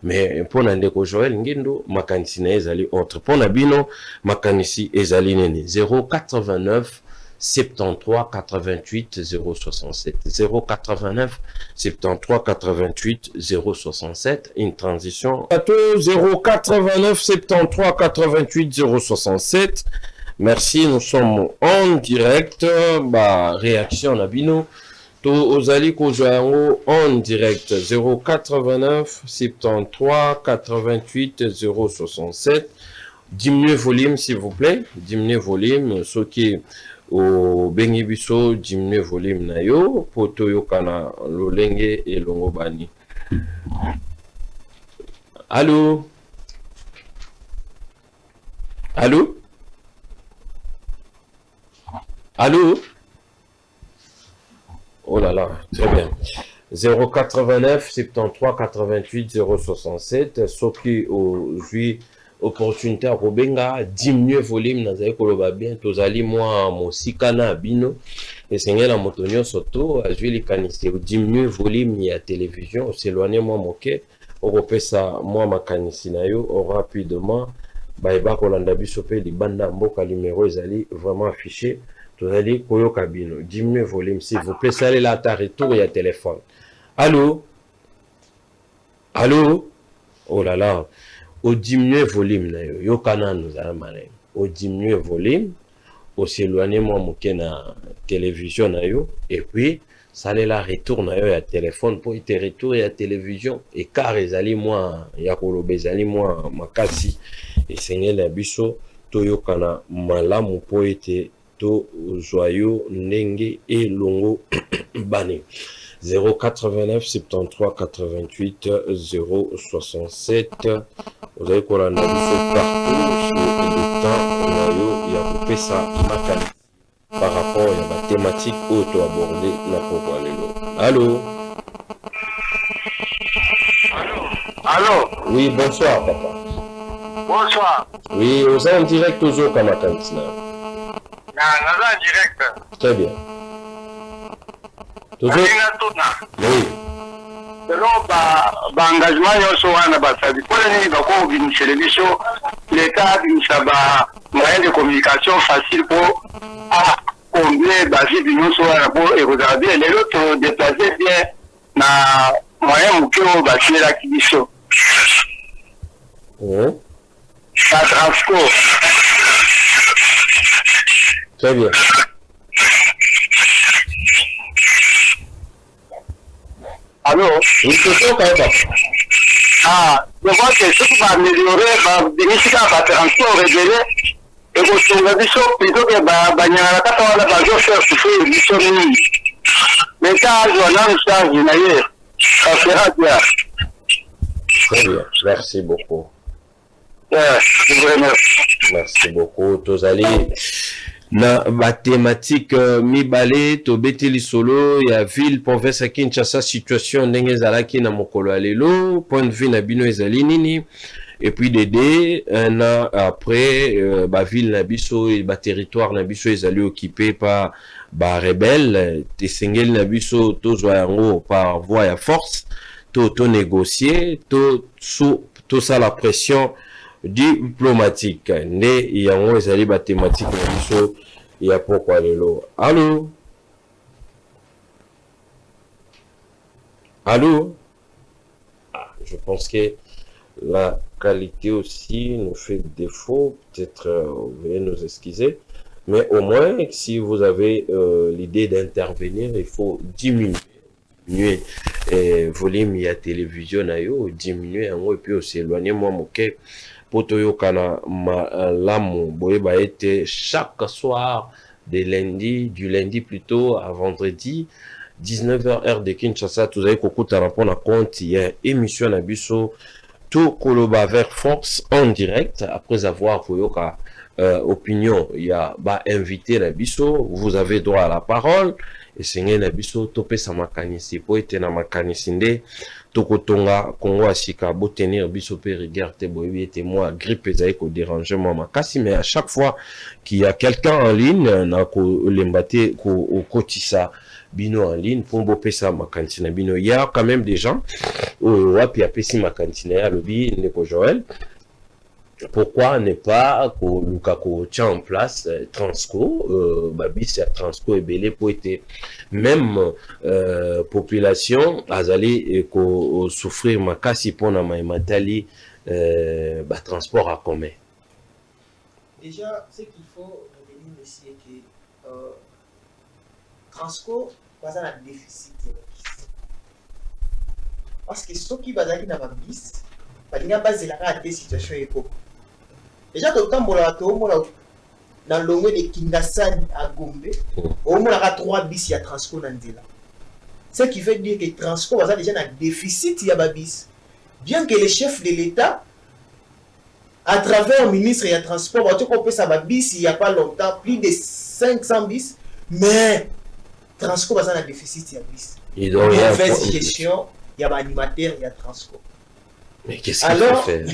mais mpona ndeko Joël Ngindo makanisi na ezali autre mpona bino makanisi ezali nene 089 73 88 067 089 73 88 067 une transition 089 73 88 067. Merci, nous sommes en direct. Réaction Nabino to ozali kojango en direct 089 73 88 067. Diminuez volume s'il vous plaît, diminuez volume ce qui au bengi biso diminuer volume na yo poto yokana lolenge et longobani. Allô? Allô? Allô? Oh là là, très bien. 089 73 88 067 soki aujourd'hui opportunité à Robenga diminuer volume nazali koloba bien tozali moi mosika na bino esengela la motonyo soto azwi likanisi diminuer volume ya télévision s'éloigner moi moke okopesa moi makanisi na yo rapidement ba kolanda biso pe libanda mboka numéro ezali vraiment affiché tozali koyoka bino diminuer volume s'il vous plaît salez la ta retour ya téléphone. Allô? Allô? Oh là là. Au diminuer volume na yo yokana nous allons au diminuer volume au s'éloigner moi moke na télévision na yo et puis ça la retour na yo ya téléphone pour te retour ya télévision et car ezali moi ya koloba ezali moi makasi et sengela biso to yokana malamu po ete to joyeux ndenge et longo bani 089 73 88 067 vous avez qu'on a partout sur le temps, il y a coupé ça, par rapport à la thématique auto-abordée na Congo Lelo. Allô? Allô? Oui, bonsoir, papa. Bonsoir. Oui, vous êtes en direct toujours comme à Kantina. En direct. Très bien. Toujours? Oui. Selon l'engagement, l'État a moyen de communication facile pour combler basi pour regarder les autres déplacer bien na moyen de bâtir la Kibiso. Ça transport. Très bien. Allô? Oui, c'est quand même. Ah, je vois que ce qui va améliorer, va bénéficier à transport réglé. Et que sur la vision, plutôt que Banyana, quand on a faire souffrir une vision minime. Mais ça, ça sera bien. Très bien. Merci beaucoup. Je vous remercie. Merci beaucoup. Tous allez. Na mathématique mibale to beteli solo ya ville province ya Kinshasa situation ndenge ezalaki na mokolo ya lelo point de vue na bino ezali nini et puis Dédé un an après ba ville na biso et ba territoire na biso ezali occupé par ba rebelle tesengeli na biso tozwa yango par voie ya force to négocier to ça la pression diplomatique nde yango ezali ba thématique na biso ya pourquoi lelo. Allô? Allô? Ah, je pense que la qualité aussi nous fait défaut, peut-être vous veuillez nous excuser, mais au moins si vous avez l'idée d'intervenir, il faut diminuer volume ya télévision na yo, diminuer et puis aussi éloigner moi moke Potoyo kana malamu boyeba été chaque soir du lundi plutôt à vendredi 19h heure de Kinshasa tous avez kokuta na pona compte il y a émission na biso tout koloba vers force en direct après avoir koyoka opinion il y a ba invité na biso vous avez droit à la parole et sengé na biso topé sa makanisi po ete na makanisi nde tokotonga Congo asika bo tenir biso pe rigueur te boyebi ete moi grippe ezali ko déranger moi makasi mais à chaque fois qu'il y a quelqu'un en ligne na ko lembate ko kotisa bino en ligne pour bo pesa makanisi na bino il y a quand même des gens wapi apesi makanisi na lobi ndeko Joël. Pourquoi ne pas ko tient en place Transco babis Transco et belé pour être même population azali ko souffrir makasi pona matali transport à commun. Déjà ce qu'il faut retenir ici est que Transco pas un déficit parce que ceux qui bazali na babis balinga bazela ka des situations éco. Déjà tout le temps dans l'ongé de Kingasani à Gombe, au moins il y a 3 bis, il y a Transco dans là. Ce qui veut dire que Transco a déjà un déficit, il y a bis. Bien que les chefs de l'État, à travers le ministre et le transport, il n'y a pas longtemps, plus de 500 bis, mais Transco a un déficit, il y a bis. Il doit y avoir mauvaise gestion, il y a un animateur, il y a Transco. Mais qu'est-ce qu'il faut faire?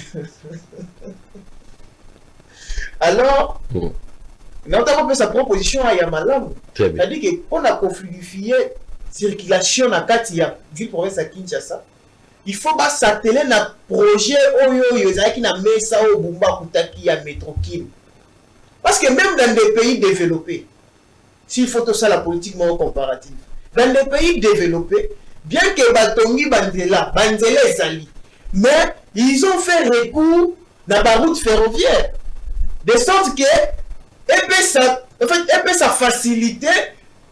Alors, notamment sa proposition à Yamalam, c'est-à-dire que pour la fluidifier circulation dans la ville province à Kinshasa, il faut s'atteler à un projet qui n'a mis ça au Bumba Koutaki à Métrokim. Parce que même dans des pays développés, s'il faut tout ça la politique comparative, dans les pays développés, bien que Batongi Bandela est sali, mais ils ont fait recours dans la route ferroviaire. De sorte que, ça faciliter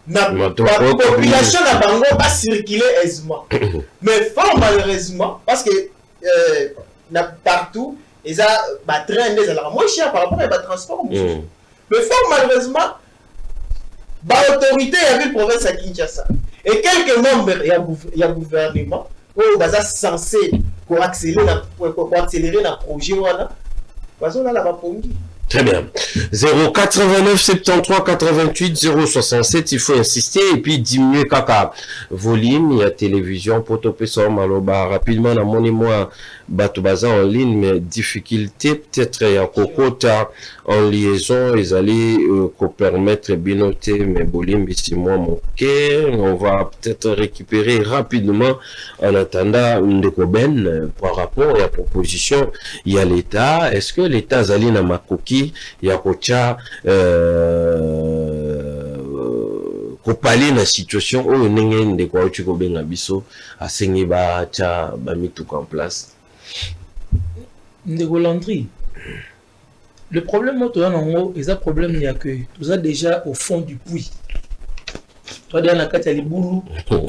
la population n'a pas circuler aisément. Mais fort malheureusement, parce que partout, ils ont train moins cher par rapport à transport. Mais fort malheureusement, l'autorité a vu le province à Kinshasa. Et quelques membres, il y a gouvernement, où ils sont censés accélérer na projet wana bazona la bapongi. Très bien. 089 73 88 067, il faut insister et puis diminuer kaka volume, il y a télévision, potope sur maloba rapidement na moi batubaza en ligne, mais difficulté peut-être il y a kokota en liaison, ils allaient permettre binoter mais volume ici moi mon cœur, on va peut-être récupérer rapidement en attendant Ndekoben par rapport à la proposition, il y a l'État, est-ce que l'État zali na makoki ya kocha kopali na situation oyo ndenge ndeko auti kobenga biso asengi bacha bamituka en place. Ndeko Landry, le problème toi non est un problème il y a que tout ça déjà au fond du puits. Toi dans la kati ya libulu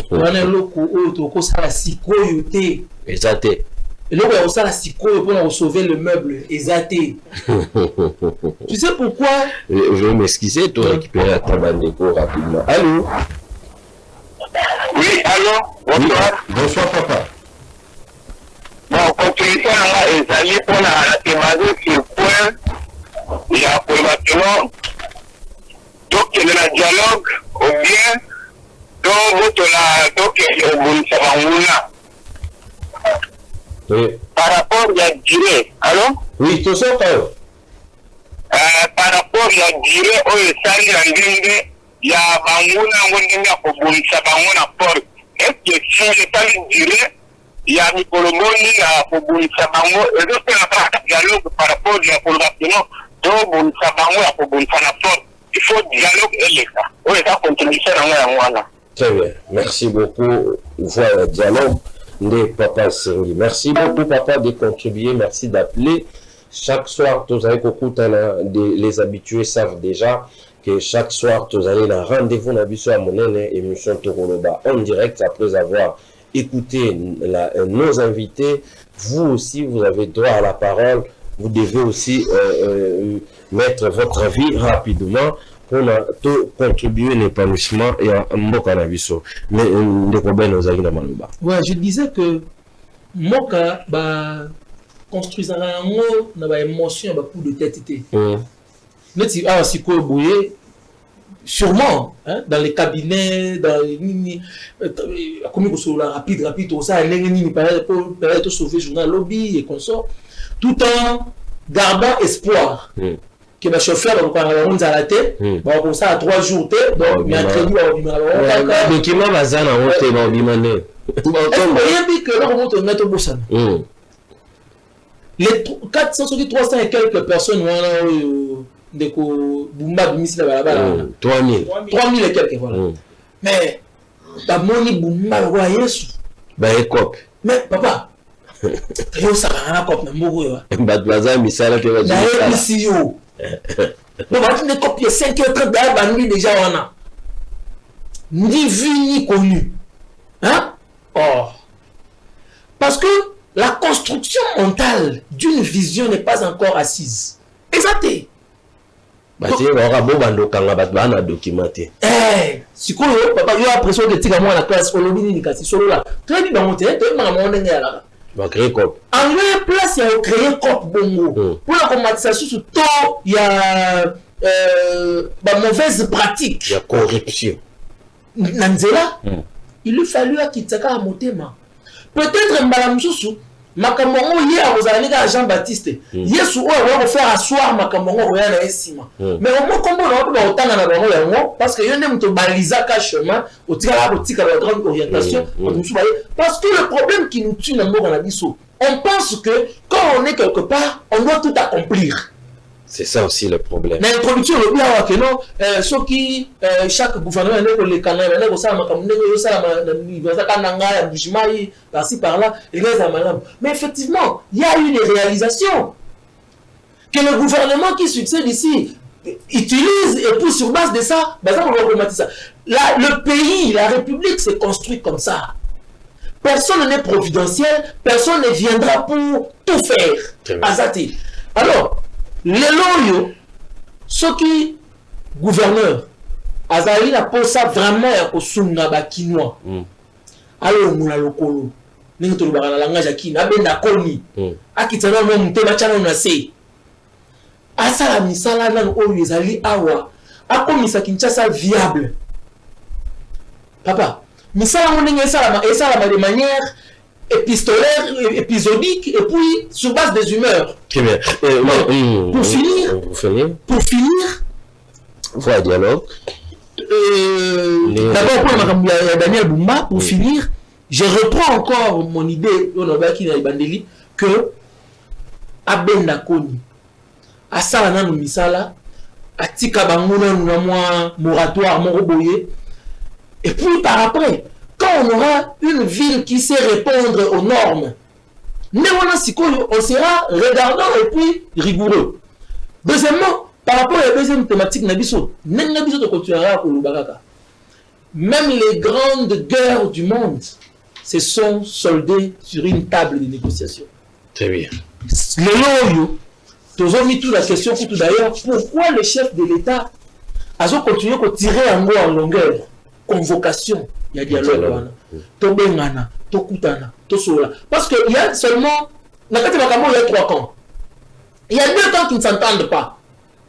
wana loko oyo to ko sala sikoyo te Exacté. et là on sala sikoyo pour sauver le meuble exacté. Tu sais pourquoi? Je vais m'excuser, toi récupérer ta bandeko rapidement. Allô? Oui, allô? Bonsoir. Oui. Bonsoir papa. Bon, contribution à ezali pour la thématique sur point, il y a pour maintenant, donc il y a un dialogue, ou bien, donc il y a un Oui. par rapport à la durée, allô? Oui, tout ça, par rapport à la durée, où il s'agit de l'indemnité, il y a un porte. Est-ce que si l'état de durée, il y a un colomoni à Pobunsabango, et donc il y a un dialogue par rapport à la population, donc Bonsabango à Pobunsanaport. Il faut dialogue et l'État. Oui, ça continue ça. Très bien. Merci beaucoup. Voilà, dialogue de Papa Sengi. Merci beaucoup, papa, de contribuer. Merci d'appeler. Chaque soir, tous avez les habitués savent déjà que chaque soir, tous allez un rendez-vous dans la monnaie émission Tokoloba en direct après avoir écouté nos invités. Vous aussi, vous avez droit à la parole. Vous devez aussi mettre votre avis rapidement pour contribuer à l'épanouissement et à Mokanabiso. Mais ouais, je disais que Moka construisant un mot n'a émotion, un coup de tête. Sûrement, hein, dans les cabinets, dans les comme rapide, tout ça, pour sauver le journal lobby et consort, tout en gardant espoir que le chauffeur va à la tête, va comme ça à 3 jours, donc mercredi, mais qui m'a bazan en haute et dans l'imane. Vous voyez que là, on monte mettre au Bossan. Les 300 et quelques personnes, de Boumba Bimisi la balabala. 3000 et quelques, voilà. Mais, ta moni Boumba, voyez ça. Bah, écope. Mais, papa, yo ça va un cop, mais mourir. Badbaza, misala, tu vas dire. D'ailleurs, ici, yo. Mais, on va copier 5 heures, 30 heures, déjà, on a. Ni vu, ni connu. Hein? Or. Parce que la construction mentale d'une vision n'est pas encore assise. Exacté. Si on a beau bando kanga batbana documenté. Si quoi papa yo l'impression que tika moi la classe on ni kasi solo là. Très bien monter, tu m'as mon ndenge là. Va créer cop. En lieu place il y a créer cop bongo. Pour la commatisation sur tout il y a mauvaise pratique. Il y a corruption. Nanzela. Il lui fallu à kitaka à motema. Peut-être mbala msusu Makamongo hier vous allez à Jean-Baptiste. Yesu on va faire asseoir Makamongo roya na esima. Mais au moins comme on va autant na bango yango parce que yone muto baliza ka chemin au tika la grande orientation parce que le problème qui nous tue dans na biso, on pense que quand on est quelque part, on doit tout accomplir. C'est ça aussi le problème. Mais l'introduction, le bien que non, ceux qui, chaque gouvernement, les canaux, par-ci par-là, mais effectivement, il y a eu des réalisations que le gouvernement qui succède ici utilise et pousse sur base de ça. Le pays, la République s'est construite comme ça. Personne n'est providentiel, personne ne viendra pour tout faire. Azati. Alors, les loyaux, ceux qui gouverneurs, Azali n'a pas ça vraiment au Sunga Bakinois. Alors, nous la locolo. ndenge tolobaka na langage ya kini abenda koni akitana mo mutema chana na se asala misala nanu oyo ezali awa akomisa Kinshasa viable papa misala ngo ndenge esalama de manière épistolaire, épisodique et puis sur base des humeurs. Très bien. Pour finir, voilà dialogue. D'abord pour Daniel Bumba, pour finir, je reprends encore mon idée que Abenda Koni, Asala Nanu Misala, Atika Banguna Nunamwa, Moratoire, Moroboye, et puis par après, quand on aura une ville qui sait répondre aux normes, on sera regardant et puis rigoureux. Deuxièmement, par rapport à la deuxième thématique, même les grandes guerres du monde se sont soldées sur une table de négociation. Très bien. La question tout d'ailleurs, pourquoi le chef de l'État a continué à tirer en longueur convocation? Il y a dialogue, Tobengana, Tokutana, Tosola. Parce qu'il y a seulement, il y a 3 camps. Il y a 2 camps qui ne s'entendent pas.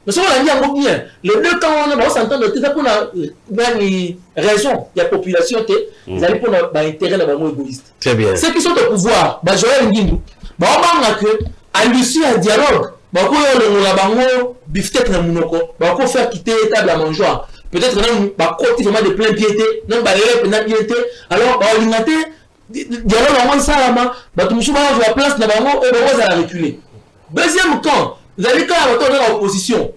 Mais si on a dit bien, les 2 camps, on va s'entendre, c'est pour une raison. Il y a population, ils allaient pour l'intérêt de l'égoïste. Très bien. Ceux qui sont au pouvoir, Joël Ngindou, on va à l'issue d'un dialogue, on va faire quitter la table à manger. Peut-être que côté vraiment de plein piété, non bah les piété. Alors on a dialogue en salama, bah tout le monde la place na bango et on va reculer. Deuxième camp, vous allez quand même dans l'opposition.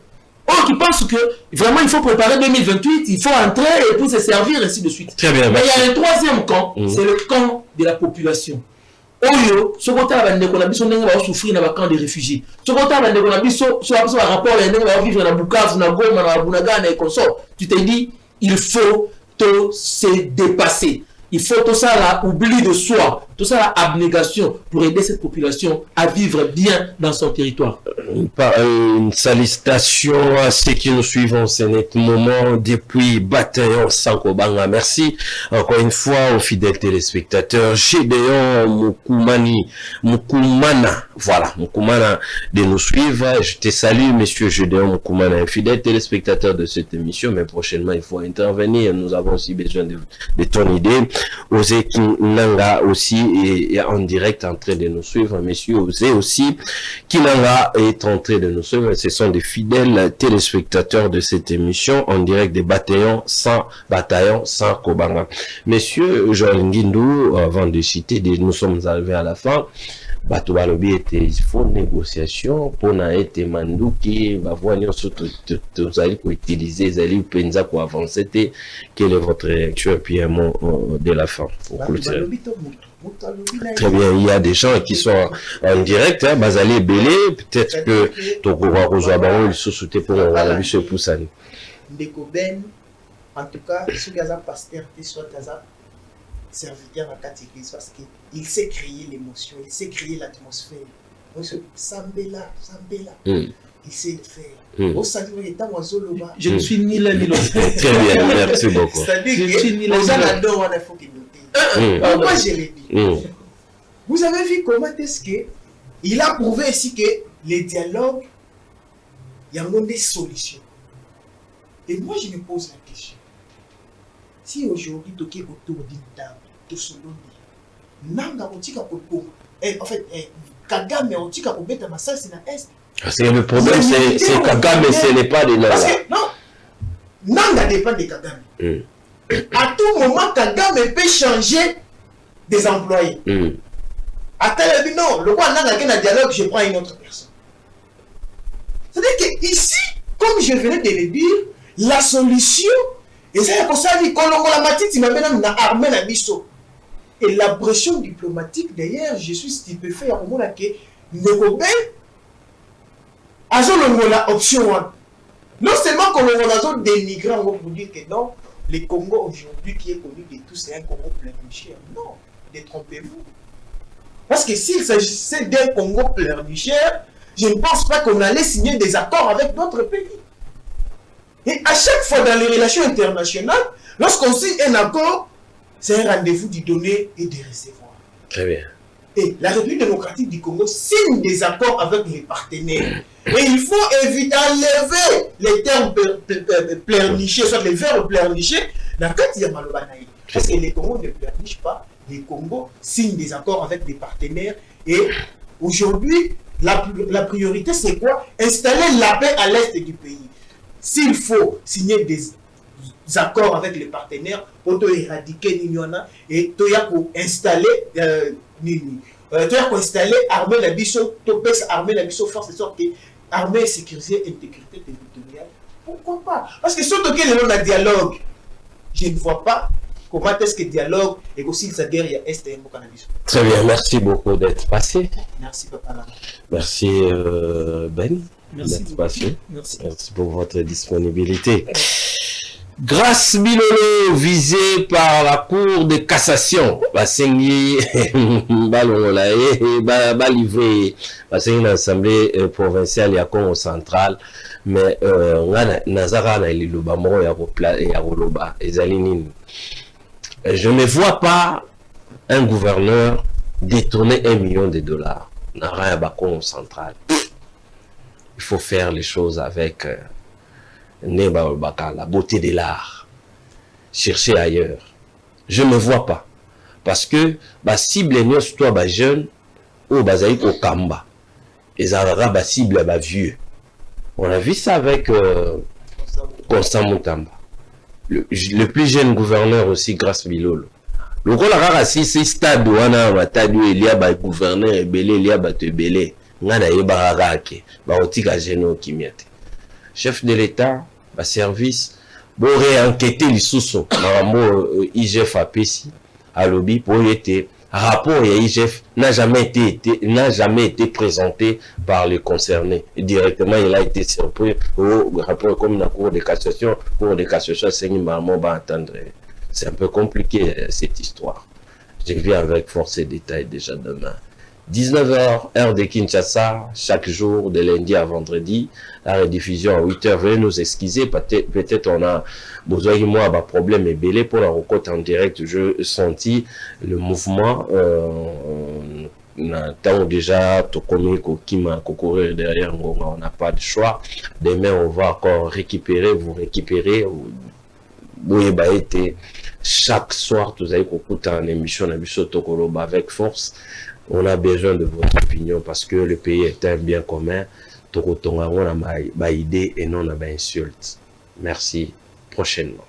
Oh qui pense que vraiment il faut préparer 2028, il faut entrer et puis se servir ainsi de suite. Très bien. Mais il y a un troisième camp, c'est le camp de la population. Oyo, ce côté là, on a besoin de souffrir dans le camp des réfugiés. Ce côté là, on a besoin de rapport, on va vivre dans Bukavu, dans Goma, dans Bunagana et consorts. Tu t'es dit, il faut se dépasser. Il faut tout ça là, oubli de soi, tout ça là, abnégation pour aider cette population à vivre bien dans son territoire. Une salutation à ceux qui nous suivent en ce moment depuis Bataillon Sankobanga. Merci encore une fois aux fidèles téléspectateurs. Gédéon Mukumana, voilà, Mukumana de nous suivre. Je te salue, monsieur Gédéon Mukumana, fidèle téléspectateur de cette émission, mais prochainement il faut intervenir. Nous avons aussi besoin de ton idée. Osé Kinanga aussi est en direct en train de nous suivre. Monsieur Osé aussi, Kinanga est en train de nous suivre. Ce sont des fidèles téléspectateurs de cette émission en direct des bataillons sans Kobanga. Monsieur Joël Ngindou, avant de citer, nous sommes arrivés à la fin. Bato balobi était il faut négociation pour na été manduki ba voyons surtout vous allez utiliser vous allez penser pour avancer. Quelle est votre réaction et puis un mot de la fin pour clôturer? Très bien, il y a des gens qui sont en direct, hein, Bazali Belé, peut-être que Tokora Rosoabaro ils se soutaient pour la mission Poussani. Ndeko Ben, en tout cas, ce gars pasteur soit Gaza serviteur à 4 églises parce qu'il sait créer l'émotion, il sait créer l'atmosphère. Sambela, il sait le faire. Je ne suis ni l'un ni l'autre. Très bien, merci beaucoup. C'est-à-dire que faut qu'il note. Pourquoi je l'ai dit? Vous avez vu comment est-ce qu'il a prouvé ici que les dialogues, il y a des solutions. Et moi je me pose la question. Si aujourd'hui tu es autour d'une table, tu solo nanga otika kokoma. En fait, Kagame otika kobeta masasi na est. C'est le problème, c'est Kagame, ce n'est pas des Nanga. Parce que non, Nanga dépend de Kagame. À tout moment, Kagame peut changer des employés. À tel non, le roi Nanga qui a un dialogue, je prends une autre personne. C'est-à-dire que ici, comme je venais de le dire, la solution. Et c'est pour ça que et la pression diplomatique, d'ailleurs, je suis stupéfait à moment que Ndeko Ben a la option 1. Non seulement qu'on a des migrants pour dire que non, le Congo aujourd'hui qui est connu de tous, c'est un Congo pleurnicheur. Non, détrompez-vous. Parce que s'il s'agissait d'un Congo pleurnicheur, je ne pense pas qu'on allait signer des accords avec d'autres pays. Et à chaque fois dans les relations internationales, lorsqu'on signe un accord, c'est un rendez-vous du donner et de recevoir. Très bien. Et la République démocratique du Congo signe des accords avec les partenaires. Et il faut éviter d'enlever les termes pleurnichés, soit les verbes pleurnichés, dans le cas de Malobanaï. Parce que les Congos ne pleurnichent pas, les Congos signent des accords avec des partenaires. Et aujourd'hui, la priorité, c'est quoi? Installer la paix à l'est du pays. S'il faut signer des accords avec les partenaires pour éradiquer Nignona et pour installer installer armée la biso, armée la biso force de sorte que armée sécurisée intégrité territoriale. Pourquoi pas? Parce que surtout qu'il y a un dialogue, je ne vois pas comment est-ce que dialogue et aussi sa guerre il y a est et cannabis. Très bien, merci beaucoup d'être passé. Merci papa. Merci Ben. Merci d'être passé. Merci. Merci pour votre disponibilité. Grâce Bilolo, visé par la Cour de cassation, Basengi, Balongolae, livré, Basengi l'Assemblée provinciale et à Congo central, mais Nazara na Liloba Moro Yaroloba, Ezalinine. Je ne vois pas un gouverneur détourner $1 million dans un Congo central. Il faut faire les choses avec la beauté de l'art. Chercher ailleurs. Je ne vois pas. Parce que la cible est surtout les jeunes ou les au Kamba. Et ça la cible est vieux. On a vu ça avec Constant Moutamba. Le plus jeune gouverneur aussi, Grâce Bilolo. Le rôle rare c'est stade où on a il y a un gouverneur et belé, il y a un belé. On a eu chef de l'État, le service, pour réenquêter les sous-sons. IGF a PSI, à lobby, pour être rapport et IGF n'a jamais été présenté par les concernés. Et directement, il a été surpris au rapport comme la Cour de cassation. Cour de cassation, c'est une maman va entendre. C'est un peu compliqué cette histoire. Je viens avec force et détails déjà demain. 19h, heure de Kinshasa, chaque jour, de lundi à vendredi. La rediffusion à 8h, veuillez nous excuser. Peut-être on a besoin de moi, un problème est belé pour la rencontre en direct. Je senti le mouvement, on attend déjà Tokomi Kokima courir derrière, on n'a pas de choix. Demain, on va encore récupérer, vous récupérer. Chaque soir, vous avez écouté une émission Tokoloba avec force. On a besoin de votre opinion parce que le pays est un bien commun. On a une idée et non une insulte. Merci. Prochainement.